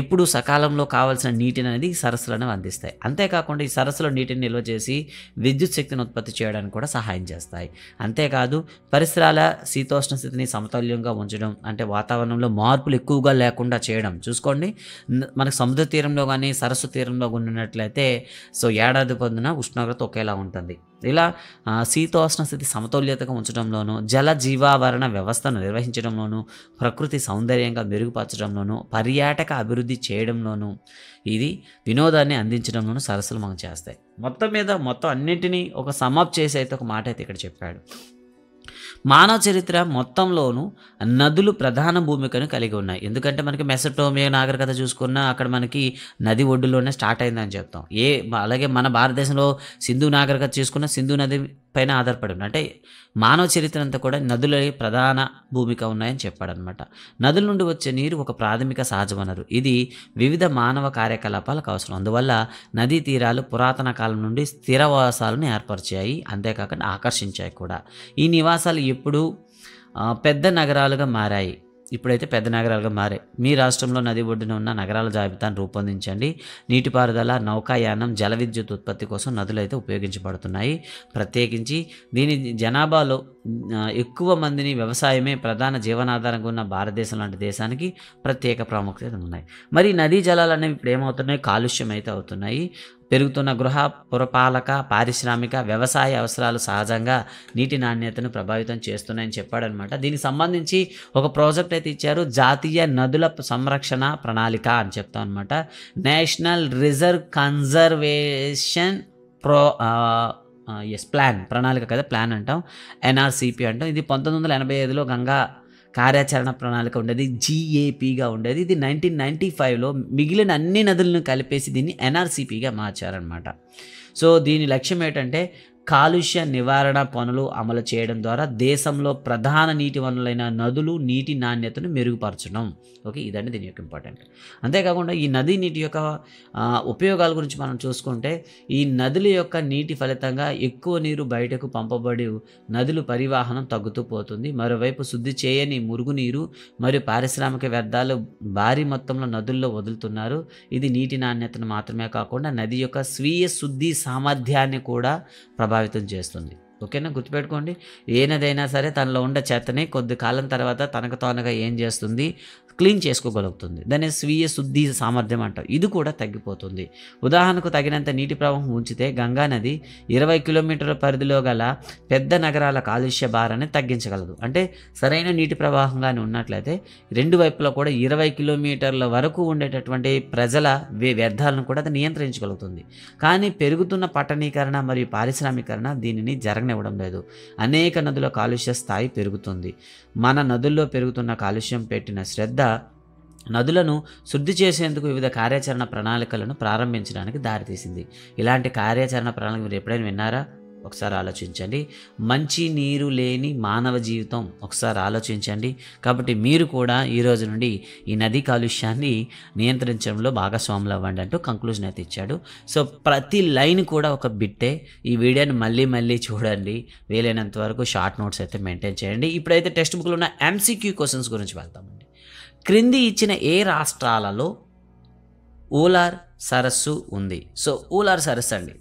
ఎప్పుడు సకాలంలో కావాల్సిన నీటిని అనేది ఈ సరస్సులు అనేవి అందిస్తాయి. అంతేకాకుండా ఈ సరస్సులో నీటిని నిల్వ చేసి విద్యుత్ శక్తిని ఉత్పత్తి చేయడానికి కూడా సహాయం చేస్తాయి. అంతేకాదు పరిసరాల శీతోష్ణ స్థితిని సమతుల్యంగా ఉంచడం, అంటే వాతావరణంలో మార్పులు ఎక్కువగా లేకుండా చేయడం. చూసుకోండి, మనకు సముద్ర తీరంలో కానీ సరస్సు తీరంలో ఉన్నట్లయితే ఏడాది పొందిన ఉష్ణోగ్రత ఒకేలా ఉంటుంది. ఇలా శీతోష్ణ స్థితి సమతుల్యతగా ఉంచడంలోనూ, జల జీవావరణ వ్యవస్థను నిర్వహించడంలోనూ, ప్రకృతి సౌందర్యంగా మెరుగుపరచడంలోనూ, పర్యాటక అభివృద్ధి చేయడంలోనూ, ఇది వినోదాన్ని అందించడంలోనూ సరస్సులు మనం చేస్తాయి. మొత్తం అన్నింటినీ ఒక సమ్అప్ చేసి అయితే ఒక మాట అయితే ఇక్కడ చెప్పాడు. మానవ చరిత్ర మొత్తంలోనూ నదులు ప్రధాన భూమికను కలిగి ఉన్నాయి. ఎందుకంటే మనకి మెసటోమియా నాగరికత చూసుకున్నా అక్కడ మనకి నది ఒడ్డులోనే స్టార్ట్ అయిందని చెప్తాం. అలాగే మన భారతదేశంలో సింధు నాగరికత చూసుకున్న సింధు నది పైన ఆధారపడి ఉంది. అంటే మానవ చరిత్ర అంతా కూడా నదుల ప్రధాన భూమిక ఉన్నాయని చెప్పాడనమాట. నదుల నుండి వచ్చే నీరు ఒక ప్రాథమిక సహజ వనరు. ఇది వివిధ మానవ కార్యకలాపాలకు అవసరం. అందువల్ల నదీ తీరాలు పురాతన కాలం నుండి స్థిరవాసాలను ఏర్పరిచాయి, అంతేకాకుండా ఆకర్షించాయి కూడా. ఈ నివాసాలు ఎప్పుడు పెద్ద నగరాలుగా మారాయి. ఇప్పుడైతే పెద్ద నగరాలుగా మారాయి. మీ రాష్ట్రంలో నది ఒడ్డున ఉన్న నగరాల జాబితాను రూపొందించండి. నీటిపారుదల, నౌకాయానం, జల విద్యుత్ ఉత్పత్తి కోసం నదులు అయితే ఉపయోగించబడుతున్నాయి. ప్రత్యేకించి దీని జనాభాలో ఎక్కువ మందిని వ్యవసాయమే ప్రధాన జీవనాధారంగా ఉన్న భారతదేశం లాంటి దేశానికి ప్రత్యేక ప్రాముఖ్యత ఉన్నాయి. మరి నదీ జలాలు అనేవి ఇప్పుడు ఏమవుతున్నాయి? కాలుష్యం అయితే అవుతున్నాయి. పెరుగుతున్న గృహ, పురపాలక, పారిశ్రామిక, వ్యవసాయ అవసరాలు సహజంగా నీటి నాణ్యతను ప్రభావితం చేస్తున్నాయని చెప్పాడనమాట. దీనికి సంబంధించి ఒక ప్రాజెక్ట్ అయితే ఇచ్చారు, జాతీయ నదుల సంరక్షణ ప్రణాళిక అని చెప్తాం అనమాట. నేషనల్ రిజర్వ్ కన్జర్వేషన్ ప్లాన్, ప్రణాళిక కదా, ప్లాన్ అంటాం, NRCP అంటాం. ఇది 1985లో గంగా కార్యాచరణ ప్రణాళిక ఉండేది, GAPగా ఉండేది. ఇది 1995లో మిగిలిన అన్ని నదులను కలిపేసి దీన్ని NRCPగా మార్చారనమాట. సో దీని లక్ష్యం ఏంటంటే కాలుష్య నివారణ పనులు అమలు చేయడం ద్వారా దేశంలో ప్రధాన నీటి వనరులైన నదులు నీటి నాణ్యతను మెరుగుపరచడం. ఓకే, ఇదండి దీని యొక్క ఇంపార్టెంట్. అంతేకాకుండా ఈ నదీ నీటి యొక్క ఉపయోగాల గురించి మనం చూసుకుంటే, ఈ నదుల యొక్క నీటి ఫలితంగా ఎక్కువ నీరు బయటకు పంపబడి నదుల పరివాహనం తగ్గుతూ పోతుంది. మరోవైపు శుద్ధి చేయని మురుగునీరు మరియు పారిశ్రామిక వ్యర్థాలు భారీ మొత్తంలో నదుల్లో వదులుతున్నారు. ఇది నీటి నాణ్యతను మాత్రమే కాకుండా నది యొక్క స్వీయ శుద్ధి సామర్థ్యాన్ని కూడా ప్రభావితం చేస్తుంది. ఓకేనా, గుర్తుపెట్టుకోండి. ఏ నదైనా సరే తనలో ఉండే చెత్తని కొద్ది కాలం తర్వాత తనకు తానుగా ఏం చేస్తుంది, క్లీన్ చేసుకోగలుగుతుంది. దాన్ని స్వీయ శుద్ధి సామర్థ్యం అంటాం. ఇది కూడా తగ్గిపోతుంది. ఉదాహరణకు తగినంత నీటి ప్రవాహం ఉంచితే గంగా నది 20 కిలోమీటర్ల పరిధిలో గల పెద్ద నగరాల కాలుష్య భారాన్ని తగ్గించగలదు. అంటే సరైన నీటి ప్రవాహంగానే ఉన్నట్లయితే రెండు వైపులా కూడా 20 కిలోమీటర్ల వరకు ఉండేటటువంటి ప్రజల వ్యర్థాలను కూడా అది నియంత్రించగలుగుతుంది. కానీ పెరుగుతున్న పట్టణీకరణ మరియు పారిశ్రామికరణ దీనిని జరగనివ్వడం లేదు. అనేక నదుల కాలుష్య స్థాయి పెరుగుతుంది. మన నదుల్లో పెరుగుతున్న కాలుష్యం పెట్టిన శ్రద్ధ నదులను శుద్ధి చేసేందుకు వివిధ కార్యాచరణ ప్రణాళికలను ప్రారంభించడానికి దారితీసింది. ఇలాంటి కార్యాచరణ ప్రణాళిక మీరు ఎప్పుడైనా విన్నారా? ఒకసారి ఆలోచించండి. మంచి నీరు లేని మానవ జీవితం, ఒకసారి ఆలోచించండి. కాబట్టి మీరు కూడా ఈరోజు నుండి ఈ నదీ కాలుష్యాన్ని నియంత్రించడంలో భాగస్వాములు అవ్వండి అంటూ కంక్లూజన్ అయితే ఇచ్చాడు. సో ప్రతి లైన్ కూడా ఒక బిట్టే. ఈ వీడియోని మళ్ళీ చూడండి. వీలైనంత వరకు షార్ట్ నోట్స్ అయితే మెయింటైన్ చేయండి. ఇప్పుడైతే టెక్స్ట్ బుక్లో ఉన్న MCQ క్వశ్చన్స్ గురించి వెళ్తామండి. క్రింది ఇచ్చిన ఏ రాష్ట్రాలలో ఊలార్ సరస్సు ఉంది? సో ఊలార్ సరస్సు అండి.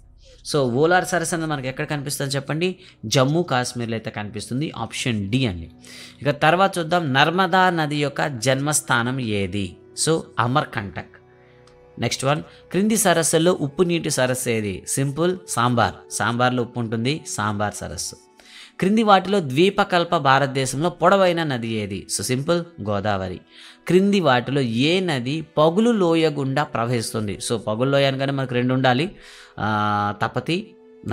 సో ఊలార్ సరస్సు అనేది మనకి ఎక్కడ కనిపిస్తుంది చెప్పండి? జమ్మూ కాశ్మీర్లో అయితే కనిపిస్తుంది. ఆప్షన్ D అండి. ఇక తర్వాత చూద్దాం, నర్మదా నది యొక్క జన్మస్థానం ఏది? సో అమర్కంటక్. నెక్స్ట్ వన్, క్రింది సరస్సుల్లో ఉప్పు నీటి సరస్సు ఏది? సింపుల్, సాంబార్లో ఉప్పు ఉంటుంది, సాంబార్ సరస్సు. క్రింది వాటిలో ద్వీపకల్ప భారతదేశంలో పొడవైన నది ఏది? So simple, Godavari. క్రింది వాటిలో ఏ నది పగులు లోయ గుండా ప్రవహిస్తుంది? సో పగులు లోయ అనగానే మనకు రెండు ఉండాలి, తపతి,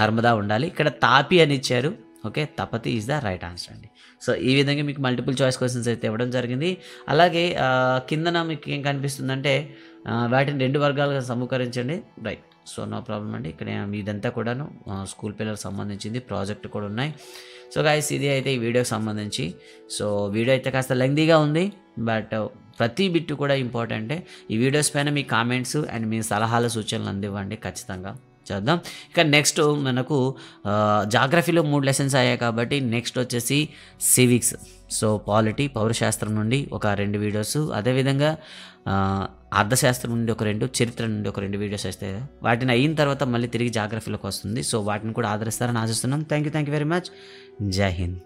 నర్మదా ఉండాలి. ఇక్కడ తాపి అని ఇచ్చారు. Okay, Tapti is the right answer అండి. సో ఈ విధంగా మీకు మల్టిపుల్ చాయిస్ క్వశ్చన్స్ అయితే ఇవ్వడం జరిగింది. అలాగే కిందన మీకు ఏం కనిపిస్తుందంటే వాటిని 2 వర్గాలుగా సమీకరించండి. రైట్, సో నో ప్రాబ్లం అండి. ఇక్కడ ఇదంతా కూడాను స్కూల్ పిల్లలకు సంబంధించింది, ప్రాజెక్ట్ కూడా ఉన్నాయి. సో గైస్, ఇది అయితే ఈ వీడియోకి సంబంధించి. సో వీడియో అయితే కాస్త లెంగ్తీగా ఉంది, బట్ ప్రతి బిట్టు కూడా ఇంపార్టెంటే. ఈ వీడియోస్ పైన మీ కామెంట్స్ అండ్ మీ సలహాలు సూచనలు అందివ్వండి, ఖచ్చితంగా చేద్దాం. ఇక నెక్స్ట్ మనకు జాగ్రఫీలో 3 లెసన్స్ అయ్యాయి కాబట్టి నెక్స్ట్ వచ్చేసి సివిక్స్. సో పాలిటీ, పౌరశాస్త్రం నుండి ఒక 2 వీడియోస్, అదేవిధంగా అర్థశాస్త్రం నుండి ఒక 2, చరిత్ర నుండి ఒక 2 వీడియోస్ వస్తాయి. వాటిని అయిన తర్వాత మళ్ళీ తిరిగి జాగ్రఫీలోకి వస్తుంది. సో వాటిని కూడా ఆదరిస్తారని ఆశిస్తున్నాం. Thank you very much. జై హింద్.